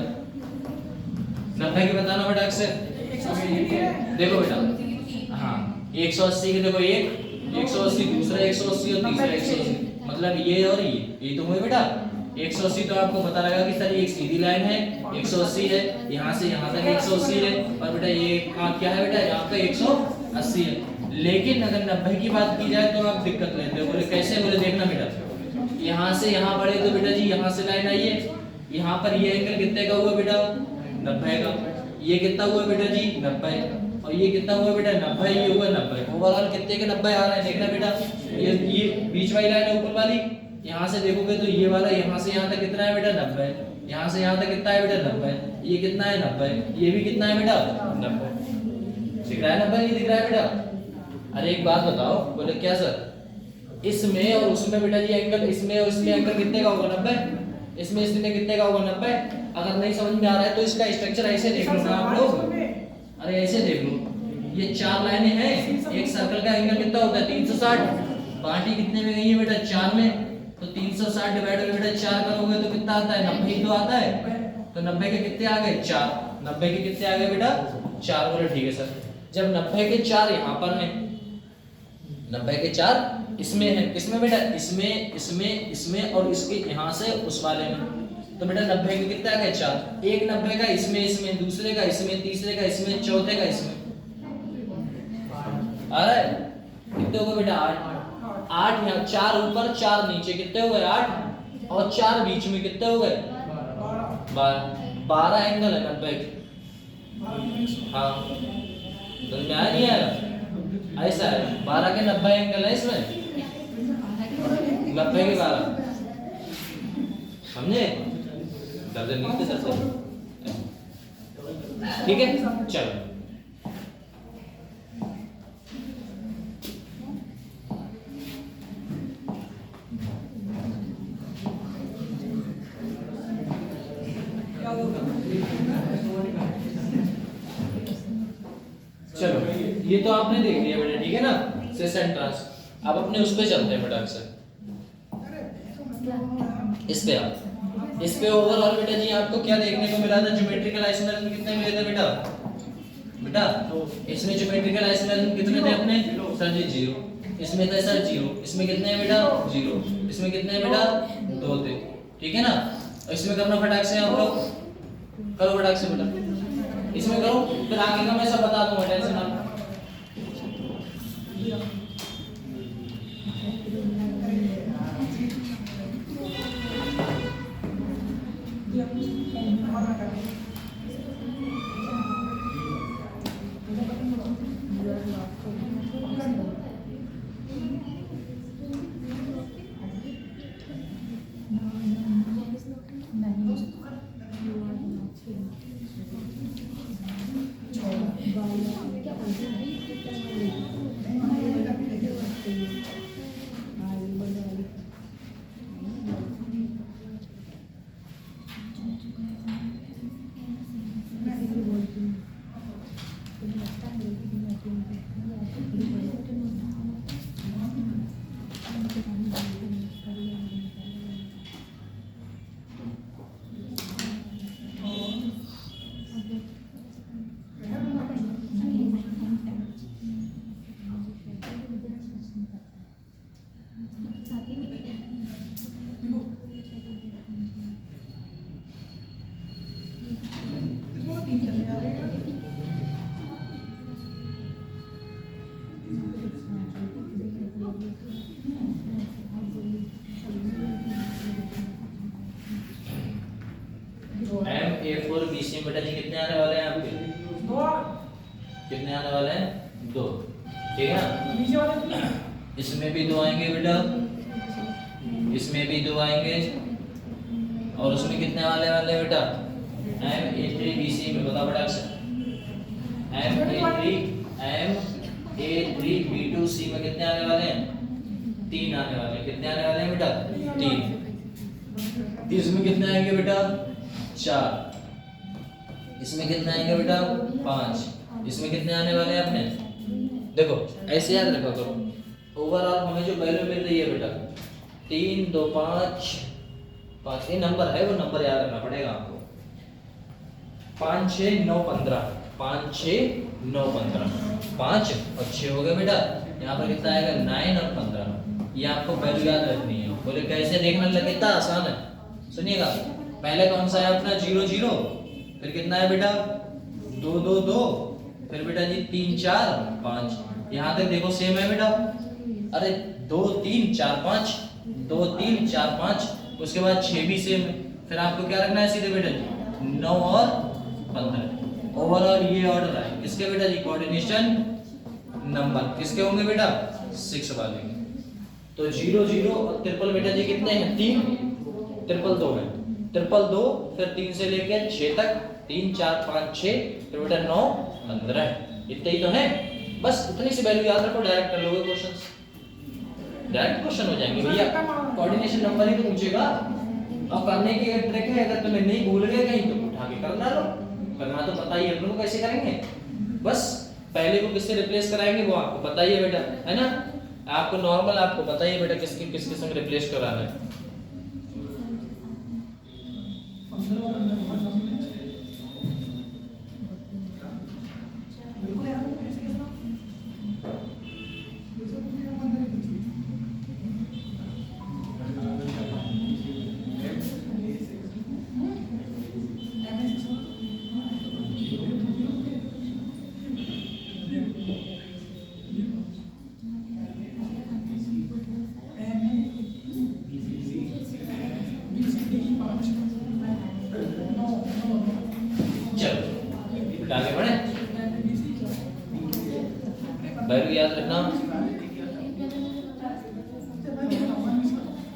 Speaker 1: 90 के बताना बेटा अक्सर देखो बेटा हाँ 180 के देखो एक 180 दूसरा 180 और तीसरा 180 मतलब ये और ये तो हुए बेटा 180 तो आपको पता लगा कि सर ये एक सीधी लाइन है 180 है यहाँ से यहाँ तक 180 है और बेटा ये क्या है बेटा यहाँ पे 180 है लेकिन अगर 90 की बात की जाए तो आप दिक्कत लेते हो बोले कैसे बोले देखना बेटा यहाँ से यहाँ बढ़े तो बेटा जी यहाँ से लाइन आई है यहाँ पर ये एंगल कितने का हुआ बेटा 90 का ये कितना हुआ बेटा जी 90 और ये कितना हुआ बेटा 90 ये हुआ 90 ओवरऑल कितने के 90 आ रहे हैं देखना बेटा ये बीच वाली लाइन है ऊपर वाली यहाँ से देखोगे तो ये वाला यहाँ से यहाँ तक कितना है बेटा 90 यहाँ से यहाँ तक कितना है बेटा 90 ये कितना है 90 ये भी कितना है बेटा 90 दिख रहा है 90 नहीं दिख रहा है बेटा अरे एक बात बताओ बोले क्या सर इसमें और उसमें बेटा जी एंगल इसमें और इसमें एंगल कितने का होगा 90 इसमें इसमें कितने का होगा 90 अगर नहीं समझ में आ रहा है तो इसका स्ट्रक्चर ऐसे देख लो ना आप लोग अरे ऐसे देख लो ये चार लाइनें हैं एक सर्कल का एंगल कितना होता है 360 बाटी कितने में गई है बेटा 4 में तो 360 डिवाइड बाय बेटा 4 करोगे तो कितना आता है 90 तो आता है तो 90 के कितने आ गए 4 90 के कितने आ गए बेटा 4 बोले ठीक है सर जब 90 के 4 यहाँ पर हैं 90 के 4 इसमें है किसमें बेटा इसमें इसमें इसमें और इसके यहाँ से उस वाले में तो बेटा 90 के कितने आ गए 4 एक 90 का इसमें इसमें दूसरे का इसमें तीसरे का इसमें चौथे का इसमें आ रहा है कितने हो गए बेटा 8 यहाँ 4 ऊपर 4 नीचे कितने हो गए 8 और 4 बीच में कितने हो गए 12 एंगल है 90 के हाँ तो क्या नहीं आया ऐसा है 12 के 90 एंगल है इसमें 90 के 12 समझे दर्जन नहीं थे सर ठीक है चलो चलो ये तो आपने देख लिया बेटा ठीक है ना सेस एंड ट्रांस अब अपने उस पे चलते हैं बेटा से इस पे ओवरऑल बेटा जी आपको क्या देखने को मिला था ज्योमेट्रिकल आइसोमेरिज्म कितने मिले थे बेटा बेटा इसमें ज्योमेट्रिकल आइसोमेरिज्म कितने थे अपने सर जी 0 इसमें था सर 0 इसमें कितने हैं बेटा 0 इसमें कितने हैं बेटा 2 थे ठीक है ना इसमें करना फटाक से आप लोग करो फटाक से बेटा इसमें करो फिर आगे का मैं सब बता दूंगा टेंशन ना M A four B C बेटा जी कितने आने वाले हैं आपके?
Speaker 2: दो
Speaker 1: कितने आने वाले हैं? 2। ठीक है ना?
Speaker 2: नीचे वाले
Speaker 1: इसमें भी 2 आएंगे बेटा, इसमें भी 2 आएंगे, और उसमें कितने वाले वाले बेटा? M A three B C में बता बेटा अक्सर M A three B two C में कितने आने वाले हैं? 3 आने वाले हैं। कितने आने वाले हैं बेटा? 3। इसमें कितने आएंगे बेटा? 4। इसमें कितने आएंगे बेटा? 5। इसमें कितने आने वाले हैं अपने? देखो ऐसे याद रखा करो, ओवरऑल हमें जो वैल्यू मिल रही है बेटा 3 2 5 5 ये नंबर है, वो नंबर याद रखना पड़ेगा आपको। 5 6 9 15 5 6 9 15 5 और 6 हो गया बेटा। यहाँ पर कितना आएगा? 9 और 15। ये आपको वैल्यू याद रखनी है। बोले कैसे देखने लगे? इतना आसान है, सुनिएगा। पहले कौन सा है अपना? 0 0, फिर कितना है बेटा? 2 2 2, फिर बेटा जी 3 4 5। यहाँ तक देखो सेम है बेटा। अरे 2 3 4 5, 2 3 4 5, उसके बाद 6 भी सेम है। फिर आपको क्या रखना है सीधे बेटा जी? 9 और 15। ओवरऑल ये ऑर्डर है किसके बेटा जी? कोऑर्डिनेशन नंबर किसके होंगे बेटा? 6 वाले। तो 0 0 और ट्रिपल बेटा जी कितने हैं? 3, ट्रिपल 2 है। ट्रिपल 2 फिर 3 से लेके 6 तक, 3 4 5 6, फिर बेटा 9 15 है। इतने ही तो है, बस उतनी सी वैल्यू याद रखो, डायरेक्ट कर लोगे क्वेश्चंस, डायरेक्ट क्वेश्चन हो जाएंगे भैया। कोऑर्डिनेशन नंबर ही तो पूछेगा। अब करने की एक ट्रिक है, अगर तुम्हें नहीं भूल गए कहीं तो उठा के करना लो, करना तो पता ही है अपने को कैसे करेंगे। बस पहले को किससे रिप्लेस कराएंगे वो आपको पता ही है बेटा, है ना? आपको नॉर्मल आपको पता ही है बेटा किसके संग रिप्लेस कराना है। आगे बढ़े, वैल्यू याद रखना।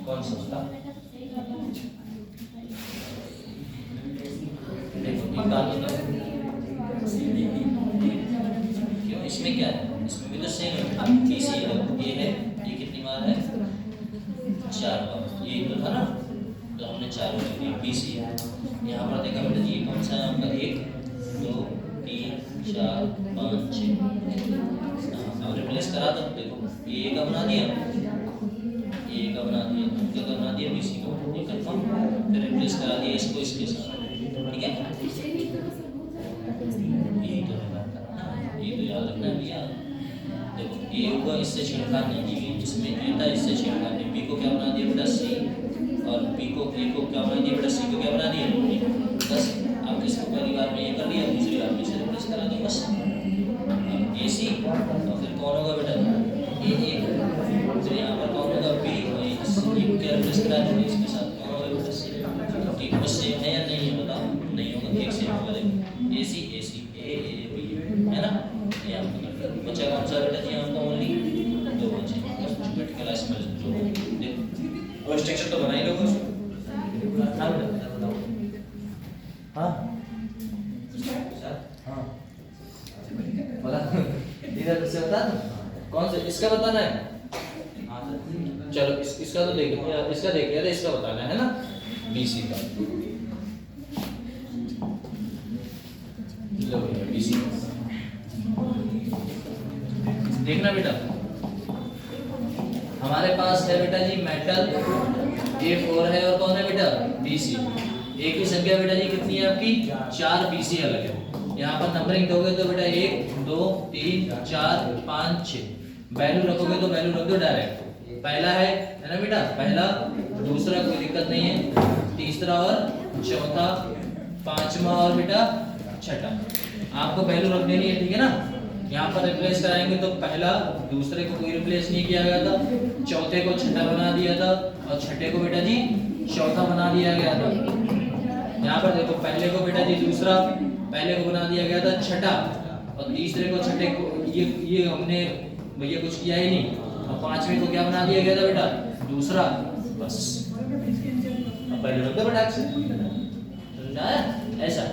Speaker 1: कौन सा उसका? क्यों इसमें क्या है? इसमें भी तो सेम है, बीसी ये है, ये कितनी बार है? 4 बार। ये तो था ना, तो हमने 4 बार लिया बीसी है। यहाँ पर देखा बेटा जी कौन सा है आपका? 1 2 3 4 5 6। अब रिप्लेस करा दो, देखो ये का बना दिया, ये का बना दिया, दूसरा का बना दिया, बीसी को ये कंफर्म, फिर रिप्लेस करा दिया इसको इसके साथ। ठीक है, यही तो है बात करना, ये तो याद रखना है भैया। देखो ए होगा, इससे छेड़खानी नहीं की गई, जिसमें ए था इससे छेड़खानी। बी को क्या बना दिया बेटा? सी, और बी को ए को क्या बना दिया बेटा? सी को क्या बना दिया? डी। बस आप इसको पहली बार में ये कर लिया, दूसरी बार में इसे रिप्लेस करा दिया बस। अब ए सी और फिर कौन होगा बेटा? ए, फिर यहाँ पर कौन होगा? बी, और ये क्या रिप्लेस करा दिया इसके साथ, कौन होगा बेटा? सी। ठीक, बस सेम है या नहीं है बताओ? नहीं होगा, एक सेम होगा। देखो ए सी ए बी है ना, ये आपको करते हैं। बच्चा कौन सा बेटा जी? आपका ओनली 2 बचे, ज्योमेट्रिकल आइसोमेरिज्म जो देखो और स्ट्रक्चर तो बना ही लोगे उसको। हाँ बेटा बताओ। हाँ हाँ बता इधर से बता कौन सा इसका बताना है। चलो इसका तो देख लिया, इसका देख लिया था, इसका बताना है ना BC का। लो भैया BC देखना बेटा, हमारे पास है बेटा जी मेटल A4 है और कौन है बेटा BC। A की संख्या बेटा जी कितनी है आपकी 4, BC अलग है। यहाँ पर नंबरिंग दोगे तो बेटा 1 2 3 4 5 6 वैल्यू रखोगे तो वैल्यू रख दो डायरेक्ट। पहला है ना बेटा, पहला दूसरा कोई दिक्कत नहीं है, तीसरा और चौथा, पांचवा और बेटा छठा। आपको वैल्यू रख देनी है, ठीक है ना। यहाँ पर रिप्लेस कराएंगे तो पहला दूसरे को कोई रिप्लेस नहीं किया गया था, चौथे को छठा बना दिया था और छठे को बेटा जी चौथा बना दिया गया था। यहाँ पर देखो पहले को बेटा जी दूसरा, पहले को बना दिया गया था छठा और तीसरे को छठे को ये हमने भैया कुछ किया ही नहीं। और पांचवे को क्या बना दिया गया था बेटा दूसरा, बस। अब पहले रख दो बेटा से, समझा है ऐसा।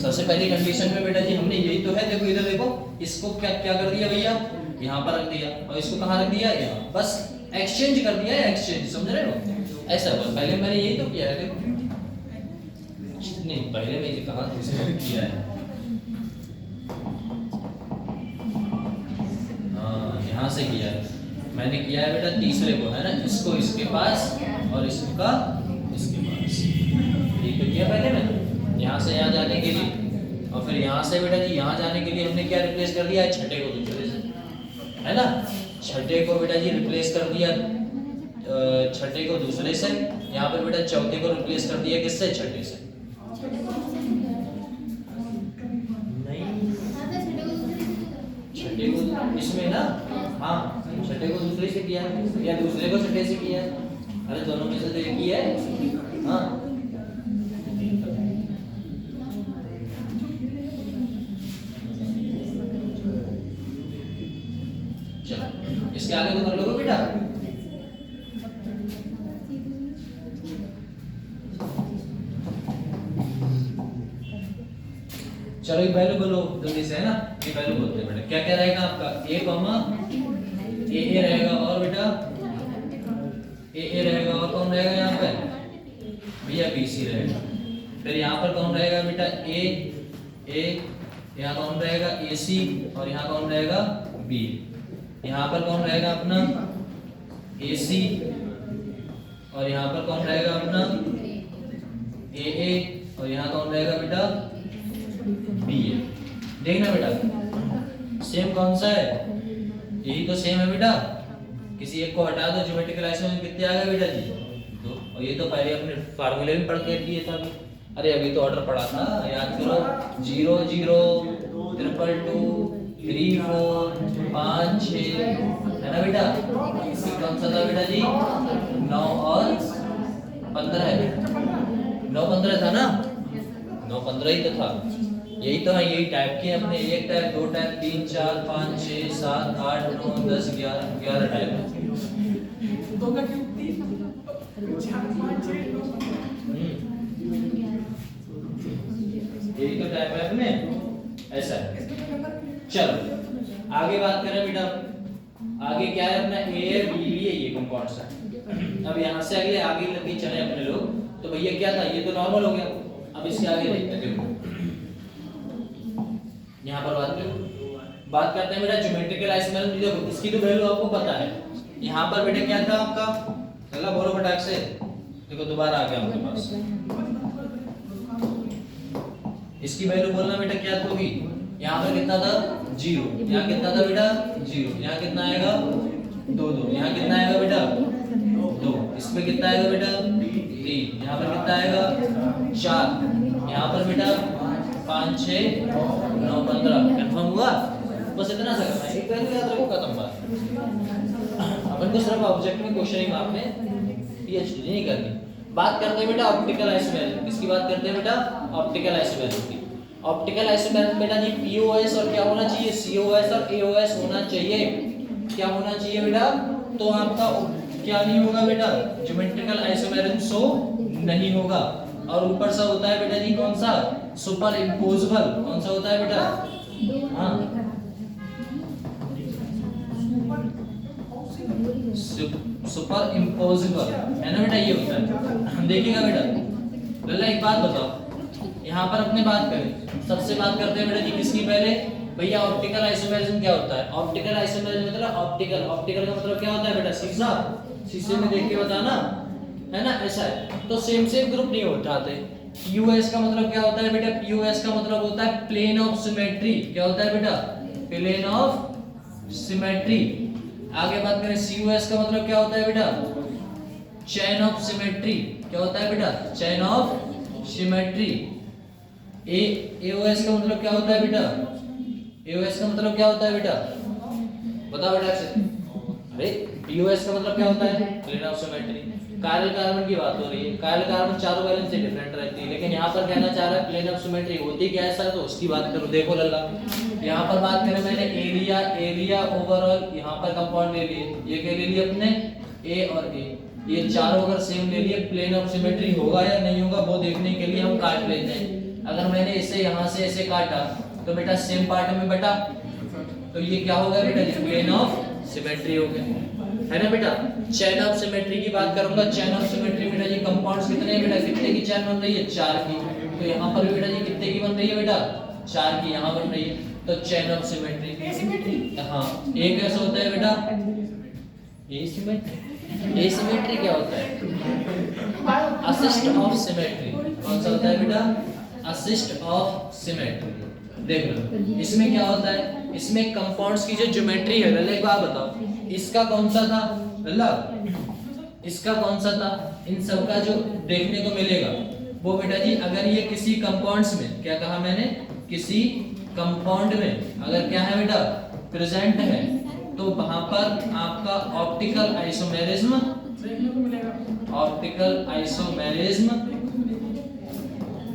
Speaker 1: सबसे पहली कंडीशन में बेटा जी हमने यही तो है, देखो इधर देखो, इसको क्या क्या कर दिया भैया यहाँ पर रख दिया और इसको कहाँ रख दिया यहाँ, बस एक्सचेंज कर दिया है, एक्सचेंज, समझ रहे हो ऐसा। बस पहले मैंने यही तो किया है, देखो नहीं पहले में कहाँ दूसरे किया है, हाँ यहाँ से किया है मैंने, किया है बेटा तीसरे को है ना, इसको इसके पास और इसका इसके पास, ये तो किया पहले मैंने यहाँ से यहाँ जाने के लिए। और फिर यहाँ से बेटा जी यहाँ जाने के लिए हमने क्या रिप्लेस कर दिया है, छठे को दूसरे से, है ना। छठे को बेटा जी रिप्लेस कर दिया छठे को दूसरे से, यहाँ पर बेटा चौथे को रिप्लेस कर दिया किससे, छठे से। छठे को इसमें ना, हाँ छठे को दूसरे से किया है या दूसरे को छठे से किया है, अरे दोनों में से तो एक ही है, हाँ। चलो इसके आगे तो कर लोगे बेटा। चलो ये वैल्यू बोलो जल्दी से, है ना। ये वैल्यू बोलते हैं बेटा, क्या क्या रहेगा आपका A रहेगा और बेटा A रहेगा और कौन रहेगा यहाँ पे भैया BC रहेगा। फिर यहाँ पर कौन रहेगा बेटा A, यहाँ कौन रहेगा AC और यहाँ कौन रहेगा B। यहाँ पर कौन रहेगा अपना AC और यहाँ पर कौन रहेगा अपना AA और यहाँ कौन रहेगा बेटा B है। देखना बेटा सेम कौन सा है, यही तो सेम है बेटा। किसी एक को हटा दो, ज्योमेट्रिकल आइसोमेरिज्म कितने आ गए बेटा जी, तो और ये तो पहले अपने फार्मूले में पढ़ के दिए था अभी। अरे अभी तो ऑर्डर पढ़ा था, याद करो 0 0 2 2 3 4 5 6 है ना बेटा। कौन सा था बेटा जी 9 और 15 है, 9 15 था ना, 9 15 ही तो था। यही तो है, यही टाइप के अपने, एक टाइप, दो टाइप, 3 4 5 6 7 8 9 10 11 टाइप है।
Speaker 2: 2 का क्यूब 3 4 5 6
Speaker 1: यही तो टाइप है अपने, ऐसा है। चलो आगे बात करें बेटा, आगे क्या है अपना A है B भी है, ये कंपाउंड सा। अब यहाँ से आगे आगे लगे चले अपने लोग, तो भैया क्या था, ये तो नॉर्मल हो गया। अब इसके आगे देखते हैं, यहाँ पर बात करते हैं बेटा ज्योमेट्रिकल आइसोमेरिज्म। देखो इसकी तो वैल्यू आपको पता है। यहाँ पर बेटा क्या था आपका, चला बोलो फटाक से, देखो दोबारा आ गया आपके पास। इसकी वैल्यू बोलना बेटा क्या होगी, यहाँ पर कितना था 0, यहाँ कितना था बेटा 0, यहाँ कितना आएगा 2 2, यहाँ कितना आएगा बेटा 2, इसमें कितना आएगा बेटा 3, यहाँ पर कितना आएगा 4, यहाँ पर बेटा 5 6 9 15। कंफर्म हुआ, बस इतना सा करना है, एक वैल्यू याद रखो, खत्म बात। अपन को सिर्फ ऑब्जेक्ट में क्वेश्चनिंग मार्क में PhD नहीं करनी। बात करते हैं बेटा ऑप्टिकल आइसोमेरिज्म। किसकी बात करते हैं बेटा, ऑप्टिकल आइसोमेरिज्म की। ऑप्टिकल आइसोमेरिज्म बेटा जी POS और क्या होना चाहिए, COS और AOS होना चाहिए। क्या होना चाहिए बेटा, तो आपका क्या नहीं होगा बेटा, ज्योमेट्रिकल आइसोमेरिज्म शो नहीं होगा। और ऊपर सा होता है बेटा जी कौन सा, सुपर इम्पोजेबल। कौन सा होता है बेटा, हाँ
Speaker 2: सुपर
Speaker 1: सुपर इम्पोजिबल है ना बेटा, ये होता है। देखिएगा बेटा लल्ला एक बात बताओ, यहाँ पर अपने बात करें, सबसे बात करते हैं बेटा जी किसकी पहले, भैया ऑप्टिकल आइसोमेरिज्म क्या होता है। ऑप्टिकल आइसोमेरिज्म मतलब ऑप्टिकल का मतलब क्या होता है बेटा, शीशा, शीशे में देख के बताना है ना, ऐसा है। तो सेम ग्रुप नहीं उठाते। पीओएस का मतलब क्या होता है बेटा, पीओएस का मतलब होता है प्लेन ऑफ सिमेट्री। क्या होता है बेटा, प्लेन ऑफ सिमेट्री। आगे बात करें सीओएस का मतलब क्या होता है बेटा, चेन ऑफ सिमेट्री। क्या होता है बेटा, चेन ऑफ सिमेट्री। एओएस का मतलब क्या होता है बेटा, एओएस का मतलब क्या होता है बेटा, बताओ बेटा से। अरे पीओएस का मतलब क्या होता है, plane of symmetry. Chiral carbon की बात हो रही है, कायरल कार्बन चारों वैलेंस से डिफरेंट रहती है, लेकिन यहाँ पर कहना चाह रहा है प्लेन ऑफ सिमेट्री होती क्या है सर, तो उसकी बात करो। देखो लल्ला यहाँ पर बात करें मैंने एरिया ओवरऑल, यहाँ पर कंपाउंड ले लिए, ये क्या ले लिए अपने ए और ए, ये चारों अगर सेम ले लिए, प्लेन ऑफ सिमेट्री होगा या नहीं होगा वो देखने के लिए हम काट लेते हैं। अगर मैंने इसे यहाँ से ऐसे काटा तो बेटा सेम पार्ट में बटा, तो ये क्या हो गया बेटा, प्लेन ऑफ सिमेट्री हो गया, है ना बेटा। चेन ऑफ सिमेट्री की बात करूंगा, चेन ऑफ सिमेट्री बेटा जी कंपाउंड्स कितने हैं बेटा, कितने की चेन बन रही है, 4 की। तो यहाँ पर भी बेटा जी कितने की बन रही है बेटा, 4 की यहाँ बन रही है, तो चेन ऑफ सिमेट्री।
Speaker 2: एसिमेट्री,
Speaker 1: हाँ एक कैसे होता है बेटा, एसिमेट्री। एसिमेट्री क्या होता है, असिस्ट ऑफ सिमेट्री। कौन सा होता है बेटा, असिस्ट ऑफ सिमेट्री। देख लो इसमें क्या होता है, इसमें कंपाउंड्स की जो ज्योमेट्री है, लल्ला एक बात बताओ, इसका कौन सा था लल्ला, इसका कौन सा था, इन सब का जो देखने को मिलेगा वो बेटा जी, अगर ये किसी कंपाउंड्स में, क्या कहा मैंने, किसी कंपाउंड में अगर क्या है बेटा प्रेजेंट है, तो वहां पर आपका ऑप्टिकल आइसोमेरिज्म,
Speaker 2: देखने को मिलेगा,
Speaker 1: ऑप्टिकल आइसोमेरिज्म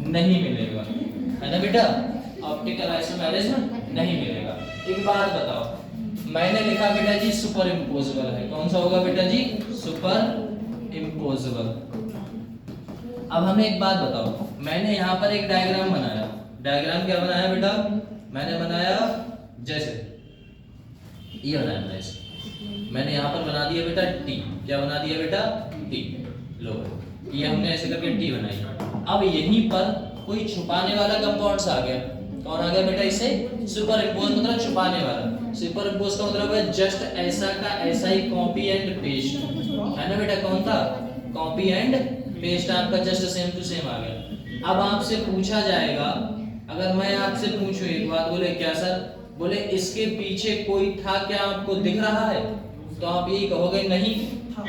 Speaker 1: नहीं मिलेगा, है ना बेटा, ऑप्टिकल आइसोमेरिज्म नहीं मिलेगा। एक बात बताओ, मैंने लिखा बेटा जी सुपर इम्पोजिबल है, कौन सा होगा बेटा जी, सुपर इम्पोजिबल। अब हमें एक बात बताओ, मैंने यहाँ पर एक डायग्राम बनाया, डायग्राम क्या बनाया बेटा, मैंने बनाया जैसे ये बनाया मैंने ऐसे, मैंने यहाँ पर बना दिया बेटा टी, क्या बना दिया बेटा, टी। लो ये हमने ऐसे करके टी बनाई। अब यहीं पर कोई छुपाने वाला कंपाउंड्स आ गया, कौन आ गया बेटा, इसे सुपर इम्पोज मतलब छुपाने वाला। सुपर इम्पोज का मतलब है जस्ट ऐसा का ऐसा ही कॉपी एंड पेस्ट, है ना बेटा, कौन था, कॉपी एंड पेस्ट, आपका जस्ट सेम टू सेम आ गया। अब आपसे पूछा जाएगा, अगर मैं आपसे पूछूं एक बात, बोले क्या सर, बोले इसके पीछे कोई था क्या आपको दिख रहा है, तो आप यही कहोगे नहीं
Speaker 2: था,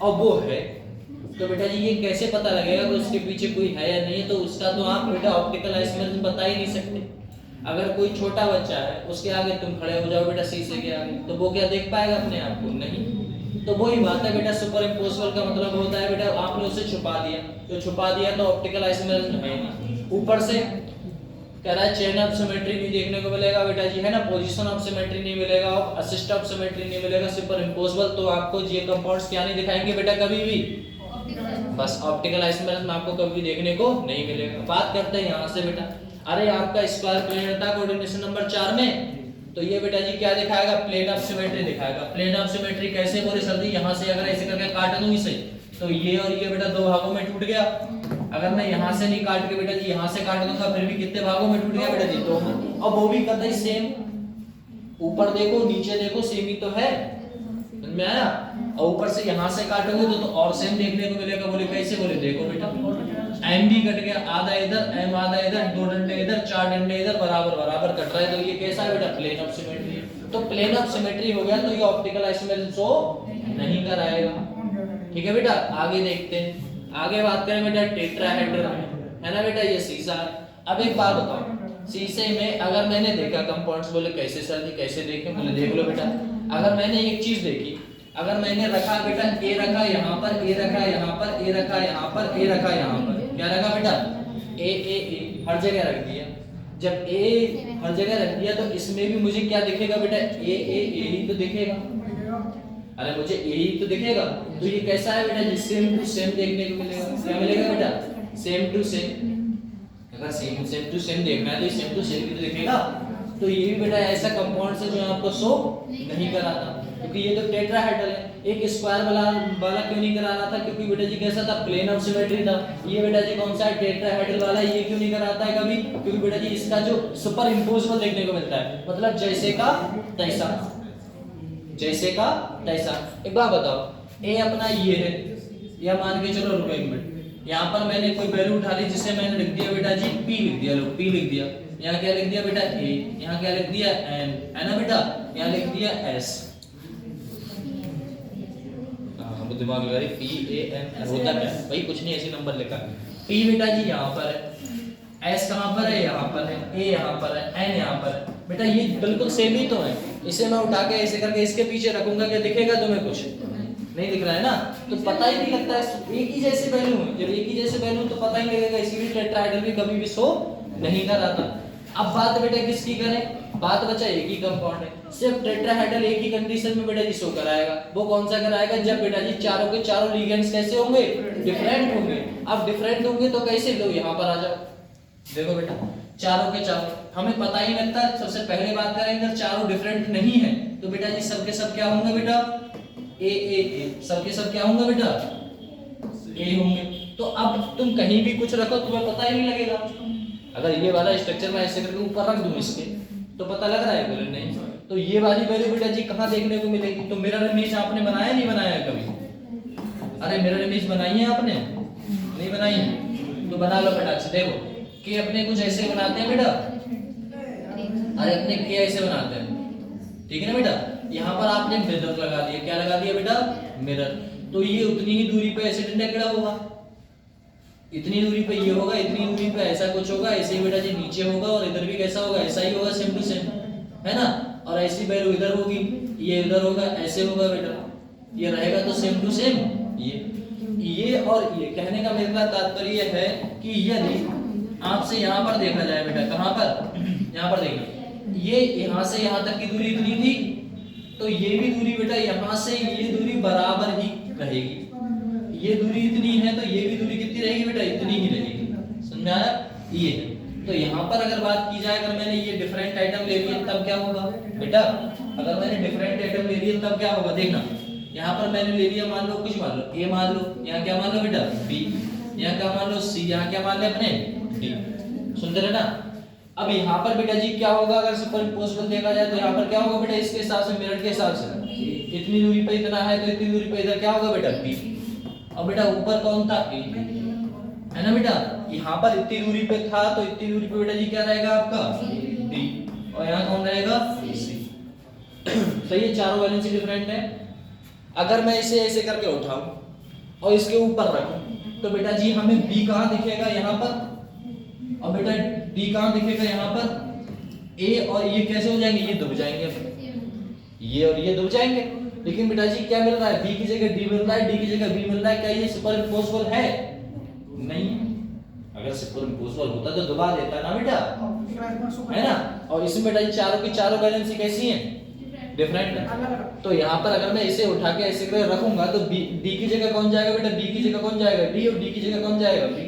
Speaker 1: और वो है, तो बेटा जी ये कैसे पता लगेगा कि उसके पीछे कोई है या नहीं, तो उसका तो आप बेटा ऑप्टिकल आइसोमेरिज्म बता ही नहीं सकते। अगर कोई छोटा बच्चा है, उसके आगे तुम खड़े हो जाओ बेटा शीशे के आगे, तो वो क्या देख पाएगा अपने आप को, नहीं। तो वही बात है बेटा, सुपर इम्पोजिबल का मतलब होता है बेटा आपने उसे छुपा दिया, तो छुपा दिया तो ऑप्टिकल आइसोमेरिज्म है नहीं। ऊपर से कह रहा है चेन ऑफ सिमेट्री नहीं देखने को मिलेगा बेटा जी, है ना, पोजीशन ऑफ सिमेट्री नहीं मिलेगा, असिस्ट ऑफ सिमेट्री नहीं मिलेगा, सुपर इम्पोजिबल, तो आपको ये कंपाउंड्स क्या नहीं दिखाएंगे बेटा कभी भी, बस ऑप्टिकल आइसोमेरिज्म आपको कभी देखने को नहीं मिलेगा। बात करते हैं यहाँ से बेटा, अरे आपका स्क्वायर प्लेन था कोऑर्डिनेशन नंबर 4 में, तो ये बेटा जी क्या दिखाएगा, प्लेन ऑफ सिमेट्री दिखाएगा। प्लेन ऑफ सिमेट्री कैसे बोले सर जी, यहाँ से अगर ऐसे करके काट दूं इसे, तो ये और ये बेटा 2 भागों में टूट गया। अगर मैं यहाँ से नहीं काट के बेटा जी यहाँ से काट दूंगा, फिर भी कितने भागों में टूट गया बेटा जी, 2 में। और वो भी कतई सेम, ऊपर देखो नीचे देखो सेम ही तो है, समझ में आया। और ऊपर से यहाँ से काटोगे तो और सेम देखने को मिलेगा। बोले कैसे, बोले देखो बेटा एम भी कट गया, आधा इधर एम आधा इधर, 2 डंडे इधर 4 डंडे इधर, बराबर बराबर कट रहा है, तो ये कैसा है बेटा, प्लेन ऑफ सिमेट्री। तो प्लेन ऑफ सिमेट्री हो गया, तो ये ऑप्टिकल आइसोमेरिज्म शो नहीं कराएगा। ठीक है बेटा, आगे देखते हैं। आगे बात करें बेटा टेट्राहेड्रन, है ना बेटा, ये शीशा। अब एक बात बताओ, शीशे में अगर मैंने देखा कंपाउंड्स, बोले कैसे सर जी कैसे देखें, बोले देख लो बेटा, अगर मैंने एक चीज देखी, अगर मैंने रखा बेटा ए रखा यहाँ पर, ए रखा यहाँ पर, ए रखा यहाँ पर, ए रखा यहाँ पर, क्या रखा बेटा, ए हर जगह रख दिया। जब ए हर जगह रख दिया तो इसमें भी मुझे क्या दिखेगा बेटा, ए ही तो दिखेगा। अरे मुझे ए ही तो दिखेगा, तो ये कैसा है बेटा, सेम टू सेम देखने को मिलेगा। क्या मिलेगा बेटा, सेम टू सेम। अगर सेम टू सेम देखना है तो सेम टू सेम भी तो दिखेगा, तो ये भी बेटा ऐसा कंपाउंड है जो आपको शो नहीं कराता, क्योंकि ये तो टेट्राहेड्रल है। एक स्क्वायर वाला क्यों नहीं करा रहा था, क्योंकि बेटा जी कैसा था, प्लेन ऑफ सिमेट्री था। ये बेटा जी कौन सा है, टेट्राहेड्रल वाला, ये क्यों नहीं कराता है कभी, क्योंकि बेटा जी इसका जो सुपर इम्पोजिबल देखने को मिलता है, मतलब जैसे का तैसा, जैसे का तैसा। एक बात बताओ, ए अपना ये है, या मान के चलो रुको एक मिनट, यहाँ पर मैंने कोई वैल्यू उठा ली जिसे मैंने लिख दिया बेटा जी p लिख दिया, लो p लिख दिया। यहाँ क्या लिख दिया बेटा a, यहाँ क्या लिख दिया n, है ना बेटा, यहाँ लिख दिया s। हाँ दिमाग लगा रही, p a n होता क्या है भाई, कुछ नहीं, ऐसे नंबर लिखा। p बेटा जी यहाँ पर है, s कहाँ पर है, यहाँ पर है, a यहाँ पर है, n यहाँ पर है। बेटा ये बिल्कुल सेम ही तो है। इसे मैं उठा के ऐसे करके इसके पीछे रखूंगा, क्या दिखेगा तुम्हें, कुछ नहीं दिख रहा है ना, तो पता ही नहीं लगता है, एक ही जैसे वैल्यू है, जब एक ही जैसे वैल्यू तो पता ही लगेगा, इसीलिए टेट्राहेड्रल भी कभी भी शो नहीं कर रहा था। अब बात बेटा किसकी करें, बात बचा एक ही कंपाउंड है, सिर्फ टेट्राहेड्रल एक ही कंडीशन में बेटा जी शो कराएगा, वो कौन सा कराएगा, जब बेटा जी चारों के चारों लिगेंड्स कैसे होंगे, डिफरेंट होंगे। अब डिफरेंट होंगे तो कैसे, लो यहाँ पर आ जाओ, देखो बेटा चारों के चारों हमें पता ही लगता है। सबसे पहले बात करें, अगर चारों डिफरेंट नहीं है तो बेटा जी सबके सब क्या होंगे बेटा, ए सबके सब क्या होंगे बेटा, ए होंगे। तो अब तुम कहीं भी कुछ रखो तुम्हें पता ही नहीं लगेगा। अगर ये वाला स्ट्रक्चर मैं ऐसे करके ऊपर रख दूं इसके, तो पता लग रहा है बोले नहीं, तो ये वाली वैल्यू बेटा जी कहाँ देखने को मिलेगी, तो मिरर इमेज आपने बनाया नहीं बनाया कभी, अरे मिरर इमेज बनाई है आपने, नहीं बनाई है तो बना लो बेटा। देखो कि अपने कुछ ऐसे बनाते हैं बेटा, अरे अपने के ऐसे बनाते हैं, ठीक है ना बेटा, यहाँ पर आपने मिरर लगा दिया, क्या लगा दिया बेटा, मिरर। तो ये उतनी ही दूरी पे ऐसे टेंडेक्ड़ा होगा, इतनी दूरी पे ये होगा, इतनी दूरी पे ऐसा कुछ होगा, ऐसे ही बेटा जी नीचे होगा, और इधर भी कैसा होगा, ऐसा ही होगा, सेम टू सेम, है ना। और ऐसी वैल्यू इधर होगी, ये इधर होगा, ऐसे होगा बेटा, ये रहेगा तो सेम टू सेम ये और ये। कहने का मेरा तात्पर्य है कि यदि आपसे यहाँ पर देखा जाए बेटा, कहाँ पर, यहाँ पर देखना, ये यहाँ से यहाँ तक की दूरी इतनी थी, तो ये भी दूरी बेटा यहाँ से ये दूरी बराबर ही रहेगी। ये दूरी इतनी है तो ये भी दूरी कितनी रहेगी बेटा, इतनी ही रहेगी, समझ में आया। ये तो यहाँ पर अगर बात की जाए, अगर मैंने ये डिफरेंट आइटम ले लिया तब क्या होगा बेटा, अगर मैंने डिफरेंट आइटम ले लिया तब क्या होगा, देखना यहाँ पर मैंने ले लिया, मान लो कुछ, मान लो ए मान लो, यहाँ क्या मान लो बेटा बी, यहाँ क्या मान लो सी, यहाँ क्या मान ले अपने डी, सुनते रहे ना। अब यहाँ पर बेटा जी क्या होगा, अगर सुपर इम्पोजिबल देखा जाए तो यहाँ पर क्या होगा बेटा, इसके हिसाब से मिरर के हिसाब से, इतनी दूरी पे इतना है तो इतनी दूरी पे इधर क्या होगा बेटा बी। और बेटा ऊपर कौन था, ए, है ना बेटा, यहाँ पर इतनी दूरी पे था तो इतनी दूरी पे बेटा जी क्या रहेगा आपका डी, और यहाँ कौन रहेगा सी। सही है, चारों वैलेंसी डिफरेंट है। अगर मैं इसे ऐसे करके उठाऊं और इसके ऊपर रखूं तो बेटा जी हमें बी कहाँ दिखेगा, यहाँ पर, और बेटा डी कहाँ दिखेगा, यहाँ पर। ए और ये कैसे हो जाएंगे, ये दब जाएंगे, ये और ये दब जाएंगे। लेकिन बेटा जी क्या मिल रहा है, बी की जगह डी मिल रहा है, डी की जगह बी मिल रहा है, क्या ये सुपर इम्पोजिबल है, नहीं। अगर सुपर इम्पोजिबल होता तो दबा देता ना बेटा, है ना। और इसमें बेटा जी चारों की चारों वैलेंसी कैसी है, डिफरेंट है। तो यहाँ पर अगर मैं इसे उठा के ऐसे करके रखूंगा तो डी की जगह कौन जाएगा बेटा, बी की जगह कौन जाएगा डी, और डी की जगह कौन जाएगा बी,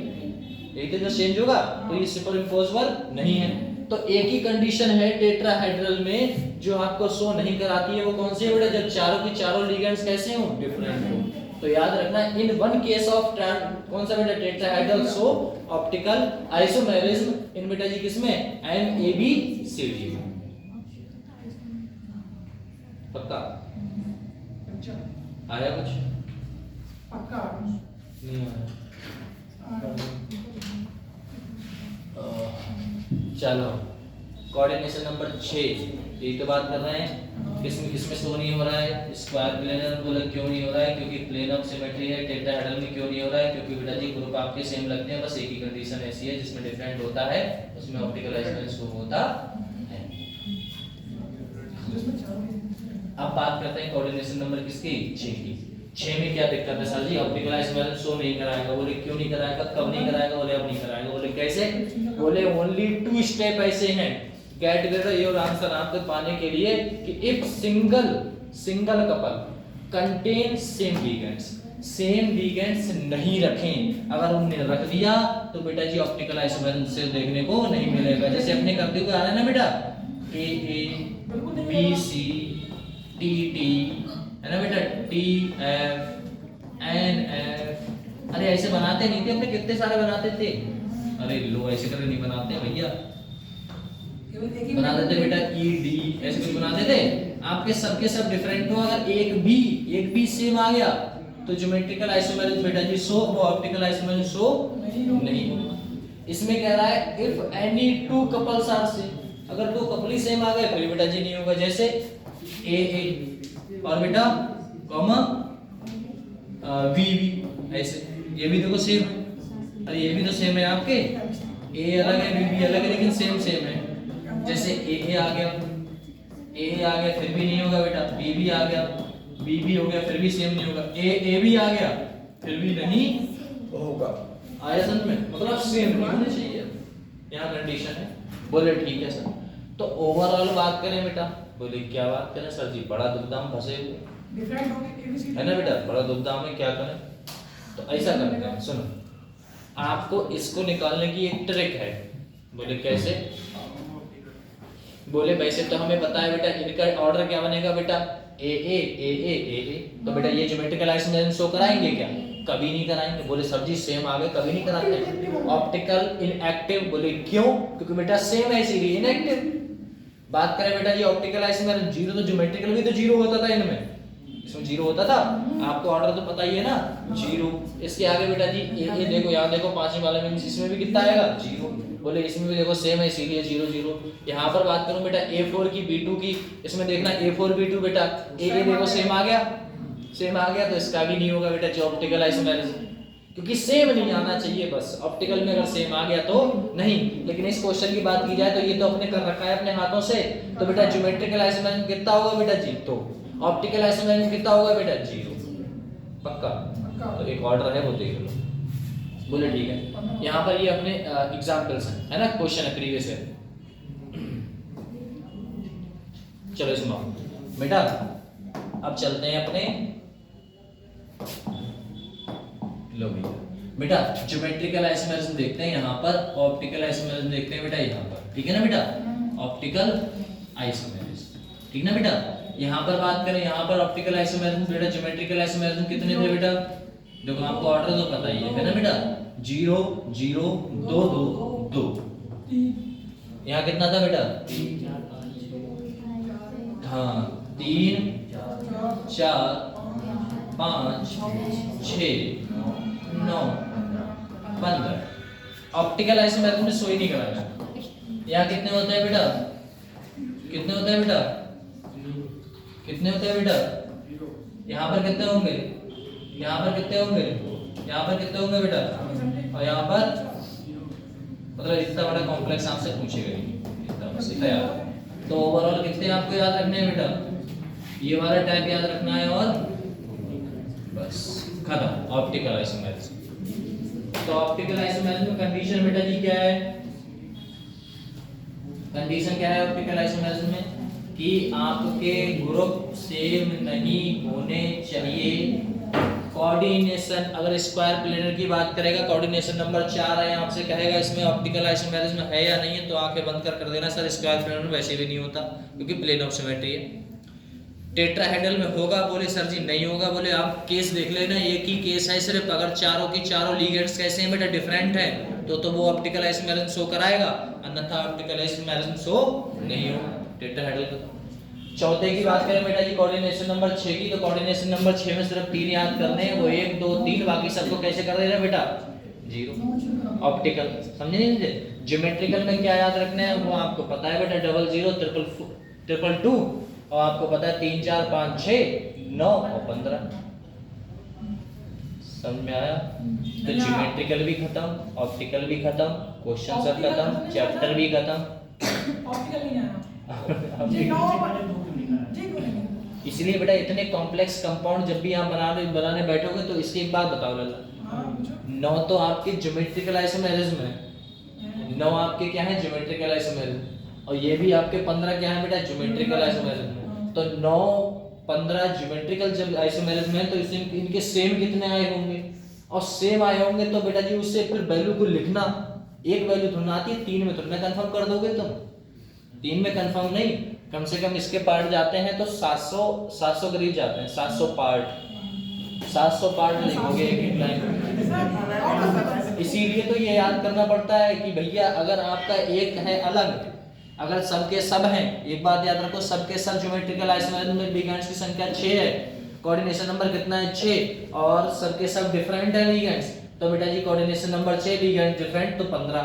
Speaker 1: यही तो चेंज होगा, तो ये सुपर इम्पोजिबल नहीं है। तो एक ही कंडीशन है टेट्राहेड्रल में जो आपको शो नहीं कराती है, वो कौन सी है बेटा, जब चारों की चारों लिगेंड्स कैसे हो, डिफरेंट हो। तो याद रखना, इन वन केस ऑफ कौन सा बेटा, tetrahedral show optical isomerism in बेटा जी किसमें, एन ए बी सी डी। पक्का आया कुछ,
Speaker 2: पक्का
Speaker 1: नहीं आया। चलो कोऑर्डिनेशन नंबर 6, यही तो बात कर रहे हैं, किसमें शो नहीं हो रहा है, स्क्वायर प्लेनर बोले क्यों नहीं हो रहा है, क्योंकि प्लेन ऑफ सिमेट्री है। टेट्राहेड्रल में क्यों नहीं हो रहा है, क्योंकि बेटा जी ग्रुप आपके सेम लगते हैं, बस एक ही कंडीशन ऐसी है जिसमें डिफरेंट होता है, उसमें ऑप्टिकल आइसोमेरिज्म शो होता है। अब बात करते हैं कोऑर्डिनेशन नंबर किसकी, 6 की। 6 में क्या दिक्कत है सर जी, ऑप्टिकल आइसोमेरिज्म शो नहीं कराएगा, बोले क्यों नहीं कराएगा, कब नहीं कराएगा, बोले अब नहीं कराएगा, बोले कैसे, बोले ओनली 2 स्टेप ऐसे हैं गेट गेटर योर आंसर आपको पाने के लिए कि if single couple contain same ligands नहीं रखें, अगर उन्हें रख दिया तो बेटा जी ऑप्टिकल आइसोमेरिज्म से देखने को नहीं मिलेगा। जैसे अपने करते हुए आ रहा है ना बेटा, A A B C T T है ना बेटा, टी एफ एन एफ। अरे ऐसे बनाते नहीं थे अपने, कितने सारे बनाते थे। अरे लो ऐसे करके नहीं बनाते हैं भैया, बनाते थे बेटा ई डी, ऐसे कुछ बनाते थे। आपके सबके सब डिफरेंट हो, अगर एक भी सेम आ गया तो ज्योमेट्रिकल आइसोमेरिज्म बेटा जी शो, वो ऑप्टिकल आइसोमेरिज्म शो नहीं होगा। इसमें कह रहा है if any two couples are same, अगर दो कपल ही सेम आ गए फिर बेटा जी नहीं होगा। जैसे ए ए और बेटा कॉमा वी वी, ऐसे ये भी देखो सेम है, अरे ये भी तो सेम है आपके, ए अलग है वी अलग है लेकिन सेम सेम है। जैसे ए आ गया, ए आ गया फिर भी नहीं होगा बेटा, बी भी आ गया, बी भी हो गया फिर भी सेम नहीं होगा, ए भी आ गया फिर भी नहीं होगा। आया समझ में, मतलब सेम नहीं होना चाहिए, यहाँ कंडीशन है। बोले ठीक है सर, तो ओवरऑल बात करें बेटा, बोले क्या बात करें सर जी, बड़ा दुविधा फंसे हुए है ना बेटा, बड़ा दुविधा में क्या करें। तो ऐसा करते हैं, सुनो आपको इसको निकालने की एक ट्रिक है। बोले कैसे, बोले वैसे तो हमें पता है बेटा इनका ऑर्डर क्या बनेगा बेटा, ए ए ए ए ए ए, तो बेटा ये ज्योमेट्रिकल आइसोमेरिज्म शो कराएंगे क्या, कभी नहीं कराएंगे। बोले सर जी सेम आ गए कभी नहीं कराते। ऑप्टिकल इनएक्टिव, बोले क्यों, क्योंकि बेटा सेम है इसीलिए इनएक्टिव। बात करें बेटा जी ऑप्टिकल आइसोमेरिज्म जीरो, तो ज्योमेट्रिकल भी तो जीरो होता था इनमें, इसमें जीरो होता था, आपको ऑर्डर तो पता ही है ना जीरो। इसके आगे बेटा जी ये देखो, यहाँ देखो पांचवें वाले में इसमें भी कितना आएगा जीरो, बोले इसमें भी देखो सेम है इसीलिए जीरो जीरो। यहाँ पर बात करूं बेटा A4 की B2 की, इसमें देखना A4 B2 बेटा ए देखो सेम आ गया, सेम आ गया तो इसका भी नहीं होगा बेटा जो ऑप्टिकल आइसोमेरिज्म, क्योंकि सेम नहीं आना चाहिए बस। ऑप्टिकल में अगर सेम आ गया तो नहीं, लेकिन इस क्वेश्चन की बात की जाए तो ये तो अपने कर रखा है अपने हाथों से, तो बेटा ज्योमेट्रिकल आइसोमेरिज्म कितना होगा बेटा जी, तो ऑप्टिकल आइसोमेरिज्म कितना होगा बेटा जीरो, पक्का। तो एक ऑर्डर है वो देख लो। बोले ठीक है, यहाँ पर ये अपने एग्जांपल्स हैं, है ना, क्वेश्चन है प्रीवियस है। चलो सुनो बेटा, अब चलते हैं अपने, लो भैया बेटा ज्योमेट्रिकल आइसोमेरिज्म देखते हैं यहाँ पर, ऑप्टिकल आइसोमेरिज्म देखते हैं बेटा यहाँ पर, ठीक है ना बेटा, ऑप्टिकल आइसोमेरिज्म, ठीक ना बेटा। यहाँ पर बात करें, यहाँ पर ऑप्टिकल आइसोमेरिज्म बेटा ज्योमेट्रिकल आइसोमेरिज्म कितने थे बेटा, देखो आपको ऑर्डर तो पता ही है ना बेटा, 0 0 2 2 2, यहाँ कितना था बेटा, हाँ 3 4 5 6 9 15। ऑप्टिकल आइसोमेरिज्म में सोई नहीं कराना। यहाँ कितने होते हैं बेटा, कितने होते हैं बेटा, कितने होते हैं बेटा, यहाँ पर कितने होंगे, यहाँ पर कितने होंगे, यहाँ पर कितने होंगे बेटा, और यहाँ पर मतलब इतना बड़ा कॉम्प्लेक्स आपसे पूछेगा इतना बस इतना याद। तो ओवरऑल कितने आपको याद रखने हैं बेटा, ये वाला टाइप याद रखना है और बस खत्म ऑप्टिकल आइसोमेरिज्म। तो ऑप्टिकल आइसोमेरिज्म कंडीशन बेटा जी क्या है, कंडीशन क्या है ऑप्टिकल आइसोमेरिज्म में कि आपके ग्रुप सेम नहीं होने चाहिए। कोऑर्डिनेशन, अगर स्क्वायर प्लेनर की बात करेगा कोऑर्डिनेशन नंबर 4 है, आपसे कहेगा इसमें ऑप्टिकल आइसोमेरिज्म है या नहीं है, तो आंखें बंद कर देना सर स्क्वायर प्लेनर में वैसे भी नहीं होता क्योंकि प्लेन ऑफ सिमेट्री है। टेट्राहेड्रल में होगा, बोले सर जी नहीं होगा, बोले आप केस देख लेना, एक ही केस है सिर्फ, अगर चारों की चारों लिगेंड्स कैसे हैं बेटा डिफरेंट है तो वो ऑप्टिकल आइसोमेरिज्म शो कराएगा, अन्यथा ऑप्टिकल आइसोमेरिज्म शो नहीं होगा टेट्राहेड्रल का। चौथे की बात करें बेटा जी कोऑर्डिनेशन नंबर 6 की, तो कोऑर्डिनेशन नंबर 6 में सिर्फ 3 याद करने हैं, वो 1 2 3, बाकी सबको कैसे कर देना बेटा 0। ऑप्टिकल समझे नहीं मुझे, ज्योमेट्रिकल में क्या याद रखना है वो आपको पता है बेटा, 00 3 2 और आपको पता है 3 4 5 6 9 और 15। समझ में आया। तो ज्योमेट्रिकल भी खत्म, ऑप्टिकल भी खत्म, क्वेश्चन सब खत्म, चैप्टर भी खत्म।
Speaker 2: ऑप्टिकल नहीं आया
Speaker 1: इसलिए बेटा इतने कॉम्प्लेक्स कंपाउंड जब भी आप बनाने बैठोगे तो इसकी एक बात बताओ लल्ला, 9 तो आपके ज्योमेट्रिकल आइसोमेरिज्म है, 9 आपके क्या है ज्योमेट्रिकल आइसोमेरिज्म, और ये भी आपके 15 क्या है बेटा ज्योमेट्रिकल आइसोमेरिज्म। तो 9 15 ज्योमेट्रिकल जब आइसोमेरिज्म है तो इसमें इनके सेम कितने आए होंगे, और सेम आए होंगे तो बेटा जी उससे फिर वैल्यू को लिखना, एक वैल्यू थोड़ा आती है 3 में, थोड़ा कंफर्म कर दोगे तुम, 3 में कंफर्म नहीं, कम से कम इसके पार्ट जाते हैं तो 700 करीब जाते हैं, 700 पार्ट लिखोगे एक लाइन। इसीलिए तो ये याद करना पड़ता है कि भैया अगर आपका एक है अलग, अगर सबके सब हैं, एक बात याद रखो, सबके सब ज्योमेट्रिकल आइसोमेरिज्म में लिगेंड्स की संख्या 6 है, कोऑर्डिनेशन नंबर कितना है 6, और सबके सब डिफरेंट है लिगेंड्स, तो बेटा जी कोऑर्डिनेशन नंबर 6, लिगेंड डिफरेंट तो 15।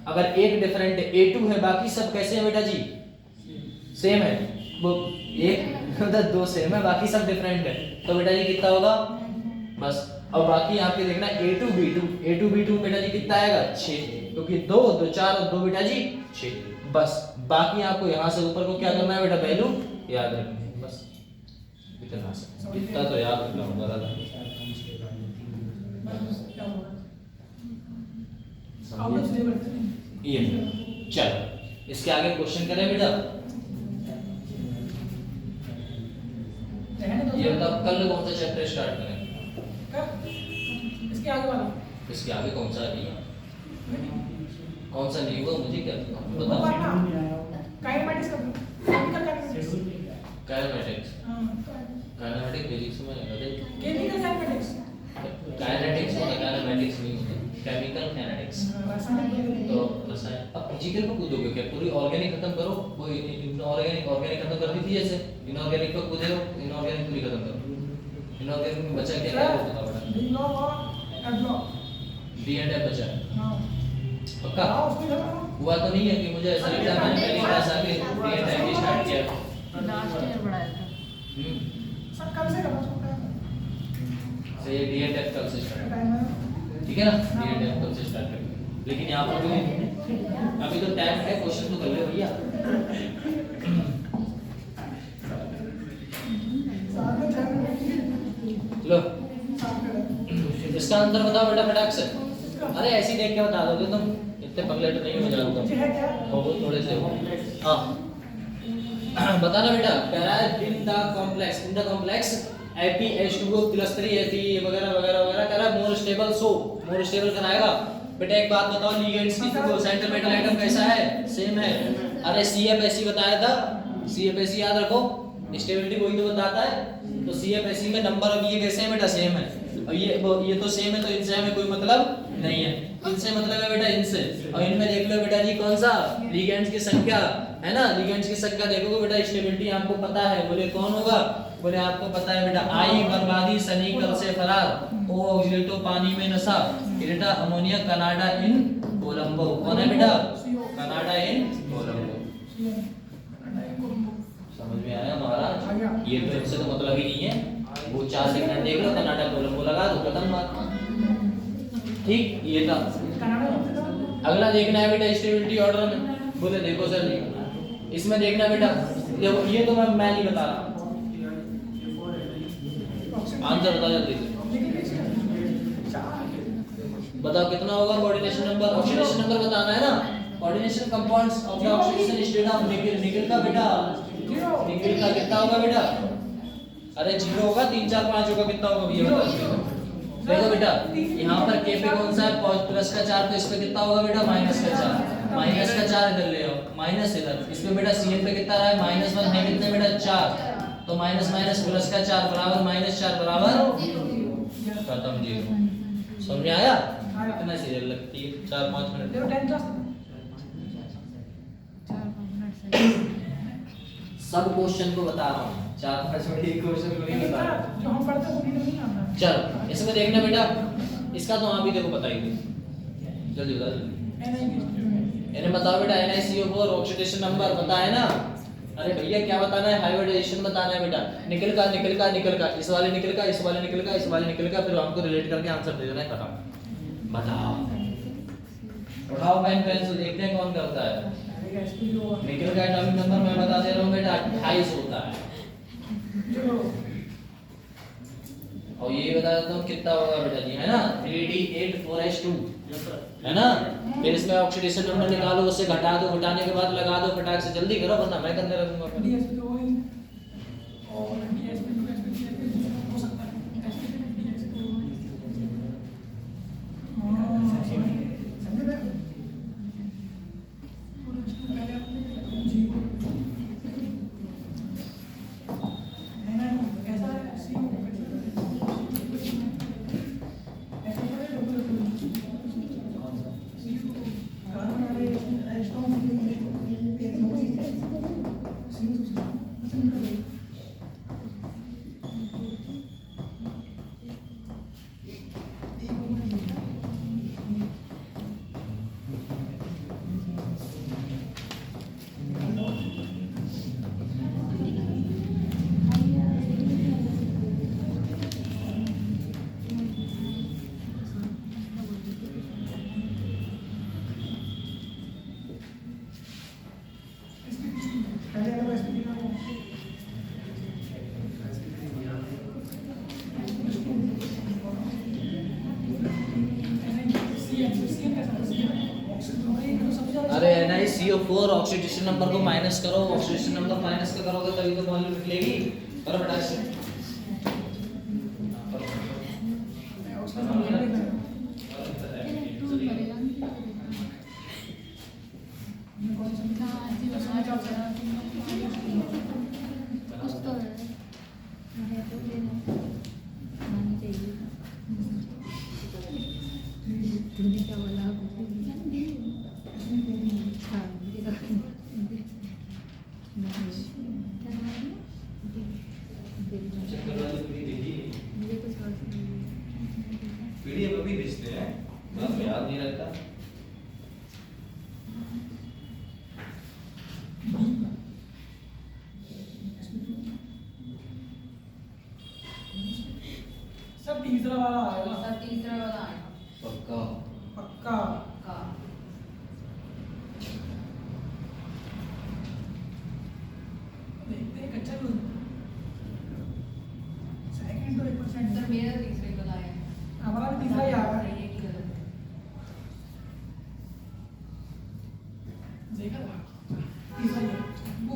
Speaker 1: अगर एक डिफरेंट है A2 है, बाकी सब कैसे हैं बेटा जी सेम है, वो एक मतलब 2 सेम है, बाकी सब डिफरेंट है, तो बेटा जी कितना होगा बस। और बाकी यहाँ पे देखना A2 B2 बेटा जी कितना आएगा 6, क्योंकि 2 2 4 और 2 बेटा जी 6, बस। बाकी आपको यहाँ से ऊपर को क्या करना है बेटा, वैल्यू याद रखनी है, बस इतना तो याद रखना होगा दादा। ये चलो इसके आगे क्वेश्चन करें बेटा। ये बताओ कल कौन सा चैप्टर स्टार्ट करें?
Speaker 2: इसके आगे वाला,
Speaker 1: इसके आगे कौन सा नहीं है, कौन सा नहीं हुआ मुझे क्या बताओ।
Speaker 2: काइनेमैटिक्स का केमिकल
Speaker 1: काइनेमैटिक्स, काइनेमैटिक फिजिक्स में लगा दे,
Speaker 2: केमिकल काइनेमैटिक्स,
Speaker 1: काइनेटिक्स होता है, काइनेमैटिक्स नहीं होता, केमिकल काइनेटिक्स। तो रसायन, अब फिजिकल को कूदोगे क्या, पूरी ऑर्गेनिक खत्म करो, वो इनऑर्गेनिक ऑर्गेनिक खत्म कर दी थी, जैसे इनऑर्गेनिक को कूदे हो, इनऑर्गेनिक पूरी खत्म करो, इनऑर्गेनिक में बचा क्या क्या होता है
Speaker 2: डी
Speaker 1: एंड एफ बचा है पक्का?
Speaker 2: उसमें
Speaker 1: हुआ तो नहीं है कि मुझे ऐसा लगता है मैंने पहली क्लास आके डी एंड एफ स्टार्ट किया
Speaker 3: लास्ट ईयर पढ़ाया था।
Speaker 2: सब कल से करना होता है,
Speaker 1: से डी एंड एफ कल से स्टार्ट, ठीक है ना, डी एंड एफ कल से स्टार्ट करेंगे, लेकिन यहाँ पर अभी तो टाइम है, क्वेश्चन तो कर ले भैया। लो इसका आंसर बताओ बेटा फटाक से, अरे ऐसे ही देख के बता दोगे तुम, इतने पगले तो नहीं हो जाओगे तुम, हो थोड़े से हो। हाँ बताना बेटा, कह रहा है in the complex FeH2O + 3Fe वगैरह वगैरह वगैरह, कह रहा है मोर स्टेबल कराएगा। बेटा एक बात बताओ, लिगेंड्स की तो सेंटर मेटल आइटम कैसा है, सेम है। अरे CFSE बताया था, CFSE याद रखो, स्टेबिलिटी वही तो बताता है, तो CFSE में नंबर अब ये कैसे है बेटा, सेम है, और ये तो सेम है, तो इनसे हमें कोई मतलब नहीं है, इनसे मतलब है बेटा इनसे। और इनमें देख लो बेटा जी कौन सा, लिगेंड्स की संख्या है ना, लिगेंड्स की संख्या देखोगे बेटा, स्टेबिलिटी आपको पता है, बोले कौन होगा, बोले आपको पता है बेटा, आई बर्बादी सनी कल से फरार, ओ ऑक्सीडेटो पानी में नशा, बेटा अमोनिया कनाडा इन कोलंबो, कौन है बेटा, कनाडा इन कोलंबो। समझ में आया महाराज, ये तो इससे तो मतलब ही नहीं है, वो 4 सेकंड देख लो, कनाडा कोलंबो लगा दो, खत्म बात, ठीक। ये था, अगला देखना है बेटा स्टेबिलिटी ऑर्डर में, बोले देखो सर इसमें देखना बेटा, देखो ये तो मैं नहीं बता रहा, आंसर बता जल्दी से, बताओ कितना होगा कोऑर्डिनेशन नंबर, ऑक्सीडेशन नंबर बताना है ना, coordination compounds of the oxidation state of निकल का बेटा, निकल का कितना होगा बेटा, अरे 0 होगा, 3 4 5 होगा, कितना होगा ये बताओ। देखो बेटा यहाँ पर K पे कौन सा है, प्लस का 4, तो इस पे कितना होगा बेटा, माइनस का 4, माइनस का 4 इधर ले आओ, माइनस इधर, इस पे बेटा CN पे कितना रहा है, -1 है कितने बेटा 4, तो माइनस माइनस प्लस का 4 बराबर -4 बराबर खत्म, 0। समझ में आया, कितना सीरियल लगती है, 4-5 मिनट, सब क्वेश्चन को बता रहा हूँ, 4-5 मिनट एक क्वेश्चन को नहीं बता रहा
Speaker 2: जो हम पढ़ते हैं वो नहीं आता।
Speaker 1: चलो इसमें देखना बेटा, इसका तो आप ही देखो बताइए, जल्दी बता जल्दी, इन्हें बताओ बेटा, NiCO4 ऑक्सीडेशन नंबर पता है ना, अरे भैया क्या बताना है, हाइब्रिडाइजेशन बताना है बेटा, निकल का इस वाले निकल का इस वाले निकल का, फिर हमको रिलेट करके आंसर दे देना है, खत्म। बताओ, उठाओ पेन पेंसिल, देखते हैं कौन करता है। निकल का एटॉमिक नंबर मैं बता दे रहा हूँ बेटा, 28 होता है, और ये बता देता हूँ कितना होगा बेटा जी, है ना 3D8 4H2, है ना। फिर इसमें ऑक्सीडेशन नंबर निकालो, उससे घटा दो, घटाने के बाद लगा दो, फटाक से जल्दी करो वरना मैं करने लगूंगा।
Speaker 2: पहले वाला एसपी का
Speaker 1: अरे NiCO4 ऑक्सीडेशन नंबर को माइनस करो, ऑक्सीडेशन नंबर माइनस करोगे तभी तो मॉलिक्यूल निकलेगी। करो बेटा इसे। पीडीएफ अभी भेजते हैं, बस याद नहीं रहता।
Speaker 2: सब तीसरा वाला आएगा
Speaker 1: पक्का।
Speaker 2: पक्का। देखते हैं कच्चा दूध सेकंड तो 1% हमारा भी तीसरा ही आ रहा है। देखा था तीसरा ही है। वो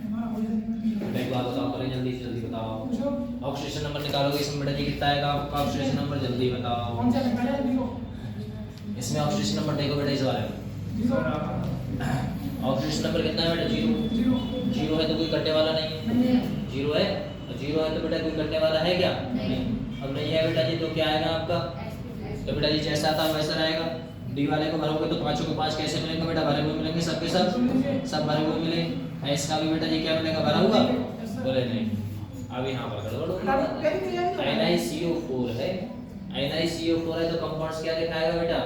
Speaker 2: हमारा हो जाएगा।
Speaker 1: एक बात बताओ, पहले जल्दी बताओ।
Speaker 2: पूछो
Speaker 1: ऑक्सीडेशन नंबर निकालोगे, इसमें बेटा जी कितना आएगा आपका ऑक्सीडेशन नंबर, जल्दी बताओ।
Speaker 2: कौन सा पहले वाला लिखो।
Speaker 1: इसमें ऑक्सीडेशन नंबर देखो बेटा, इस वाले में
Speaker 2: जीरो
Speaker 1: ऑक्सीडेशन नंबर कितना है बेटा? 0।
Speaker 2: जीरो
Speaker 1: 0 है तो कोई कटने वाला नहीं है। 0 है और 0 है तो बेटा कोई कटने वाला है क्या? नहीं। अब नहीं है बेटा जी, तो क्या आएगा आपका? तो बेटा जी जैसा था वैसा रहेगा। डी वाले को भरोगे तो 5 को 5 कैसे मिलेंगे बेटा? भरे हुए मिलेंगे, सबके सब भरे हुए मिले। एस का भी बेटा जी क्या मिलेगा? भरा हुआ। बोले नहीं, अब यहाँ पर गड़बड़ होगी। NiCO4 है, NiCO4 है तो कंपाउंड्स क्या दिखाएगा बेटा?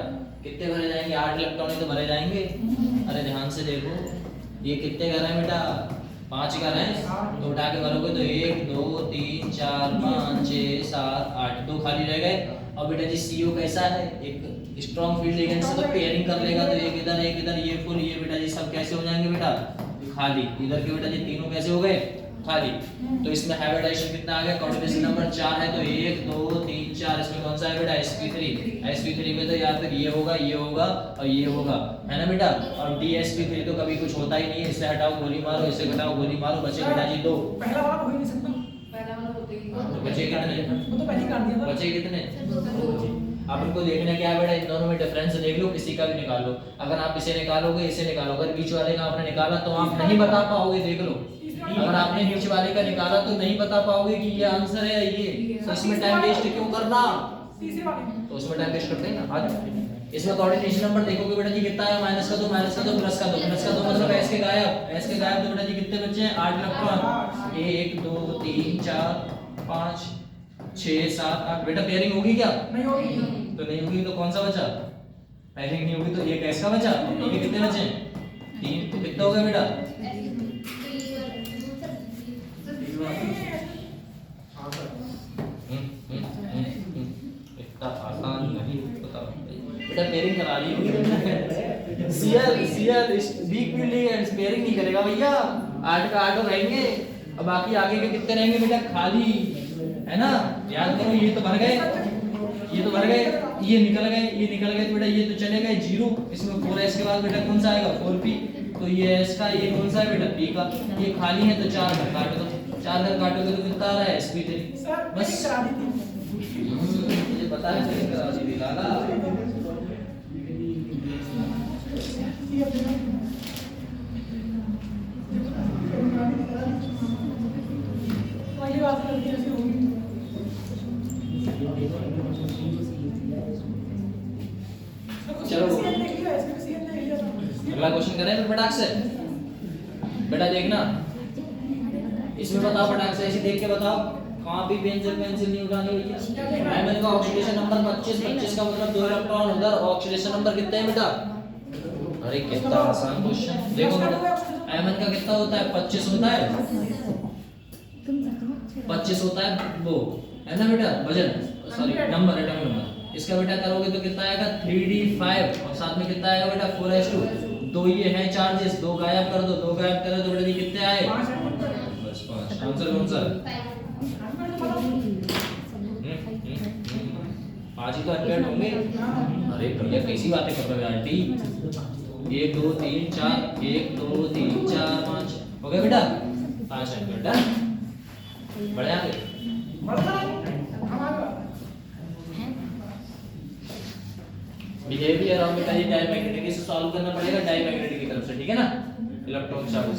Speaker 1: कितने भरे जाएंगे? 8 इलेक्ट्रॉन ही तो भरे जाएंगे। अरे ध्यान से देखो, ये कितने घर हैं बेटा? 5 घर हैं, तो उठा के भरोगे तो 1 2 3 4 5 6 7 8, 2 खाली रह गए। और बेटा जी CO कैसा है? एक स्ट्रॉन्ग फील्ड लिगेंड से तो पेयरिंग कर लेगा, तो एक इधर ये फुल, ये बेटा जी सब कैसे हो जाएंगे बेटा? खाली। इधर के बेटा जी तीनों कैसे हो गए? खाली। तो इसमें हाइब्रिडाइजेशन कितना आ गया? कॉर्डिनेशन नंबर 4 है तो 1 2 3 4। इसमें कौन सा है बेटा? sp3 में तो या फिर ये होगा और ये होगा, है ना बेटा? और dsp3 तो कभी कुछ होता ही नहीं है। इसे हटाओ गोली मारो, इसे घटाओ गोली मारो, बचे बेटा जी 2।
Speaker 2: पहला वाला हो ही नहीं सकता।
Speaker 1: तो बचे कितने?
Speaker 2: वो तो पहले ही काट दिया था।
Speaker 1: बचे कितने? अब इनको देखना क्या है बेटा? इन दोनों में डिफरेंस देख लो, किसी का भी निकाल लो। अगर आप इसे निकालोगे, इसे निकालोगे, अगर बीच वाले का आपने निकाला तो आप नहीं बता पाओगे। देख लो, अगर आपने बीच वाले का निकाला तो नहीं बता पाओगे कि ये आंसर है ये। तो इसमें टाइम वेस्ट क्यों करना?
Speaker 2: तीसरे वाले
Speaker 1: तो उसमें टाइम वेस्ट करते हैं ना। आज इसमें कोऑर्डिनेशन नंबर देखोगे बेटा जी कितना है? माइनस का दो, प्लस का दो मतलब एस के गायब। तो बेटा जी कितने बचे हैं? 8 इलेक्ट्रॉन। 1 2 3 4 5 6 7 8। बेटा पेयरिंग होगी क्या?
Speaker 2: नहीं होगी।
Speaker 1: तो नहीं होगी तो कौन सा बचा? पेयरिंग नहीं होगी तो एक एस का बचा। ये कितने बचे? 3। तो कितना हो गया बेटा? इतना आसान नहीं होता बेटा। पेयरिंग करा ली होगी। CR weak field and pairing नहीं करेगा भैया। 8 का 8 रहेंगे और बाकी आगे के कितने रहेंगे बेटा? खाली, है ना? याद करो, ये तो भर गए, ये निकल गए तो बेटा ये तो चले गए 0। इसमें 4s के बाद बेटा कौन सा आएगा? 4p। तो ये s का, ये कौन सा है बेटा? p का। ये खाली है तो 4 घर काट दो। 4 घर काटोगे तो कितना आ रहा है? sp3। बस
Speaker 2: करा दी थी।
Speaker 1: मुझे पता है फिर करा दी थी लाला।
Speaker 2: ये बात करके ऐसे होगी।
Speaker 1: चलो।
Speaker 2: देख लिया इसमें
Speaker 1: अगला क्वेश्चन करें फिर फटाक से। बेटा देखना इसमें बताओ फटाक से, ऐसे देख के बताओ, कॉपी पेंसिल नहीं उठानी भैया। आयमन का ऑक्सीडेशन नंबर 25, 25 का मतलब 2 इलेक्ट्रॉन उधर, ऑक्सीडेशन नंबर कितने हैं बेटा? अरे कितना आसान क्वेश्चन। देखो बेटा आयमन का कितना होता है? 25 होता है, 25 होता है वो, है ना बेटा वजन, सॉरी नंबर, एटॉमिक नंबर। इसका बेटा करोगे तो कितना आएगा? 3d5 और साथ में कितना आएगा बेटा? 4s2। दो ये हैं चार्जेस, दो गायब कर दो, दो गायब करो तो बेटा ये कितने आए? बस 5। आंसर कौन सा? 5 ही तो 100 होंगे। अरे भैया कैसी बातें कर रहे हो यार। डी 1 2 3 4, 1 2 3 4 5 हो गया बेटा 5 है बेटा। बढ़िया आगे बिहेवियर ऑफ बेटा, ये डायमैग्नेटिक से सॉल्व करना पड़ेगा, डायमैग्नेटिक की तरफ से, ठीक है ना? इलेक्ट्रॉन चार्ज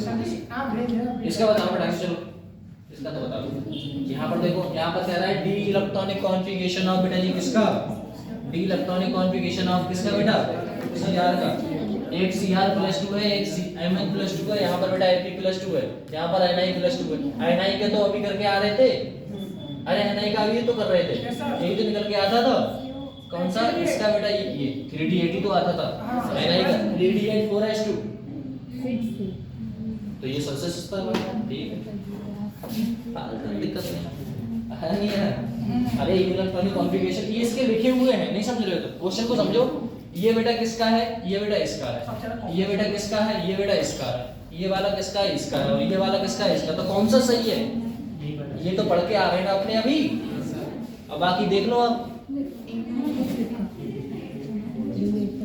Speaker 1: इसका बताओ बेटा, चलो इसका तो बता दो। यहाँ पर देखो, यहाँ पर कह रहा है डी इलेक्ट्रॉनिक कॉन्फ़िगरेशन ऑफ बेटा जी किसका? डी इलेक्ट्रॉनिक कॉन्फ़िगरेशन ऑफ किसका बेटा? Cr का। एक Cr+2 है, एक Mn+2 है, यहाँ पर बेटा Fe+2 है, यहाँ पर Ni+2 है। Ni के तो अभी करके आ रहे थे, अरे Ni का भी तो कर रहे थे, यही तो निकल के आता था। कौन सा? इसका बेटा ये 3d80 तो आता था, Ni का 3d8 4s2, तो ये सबसे सस्ता है, ठीक है, दिक्कत नहीं है। अरे इलेक्ट्रॉनिक कॉन्फ़िगरेशन ये इसके लिखे हुए हैं, नहीं समझ रहे हो तो क्वेश्चन को समझो। ये बेटा किसका है? ये बेटा इसका है। ये बेटा किसका है? ये बेटा इसका है। ये वाला किसका है? इसका है। और ये वाला किसका है? इसका। तो कौन सा सही है? ये तो पढ़ के आ रहे हैं ना अपने अभी, अब बाकी देख लो आप।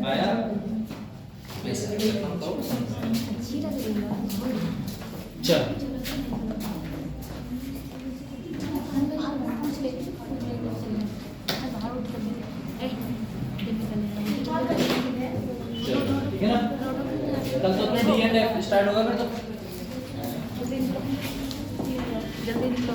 Speaker 1: आया चल ठीक है ना? कल तो अपने डी एंड एफ स्टार्ट होगा फिर तो
Speaker 3: जल्दी निकलो।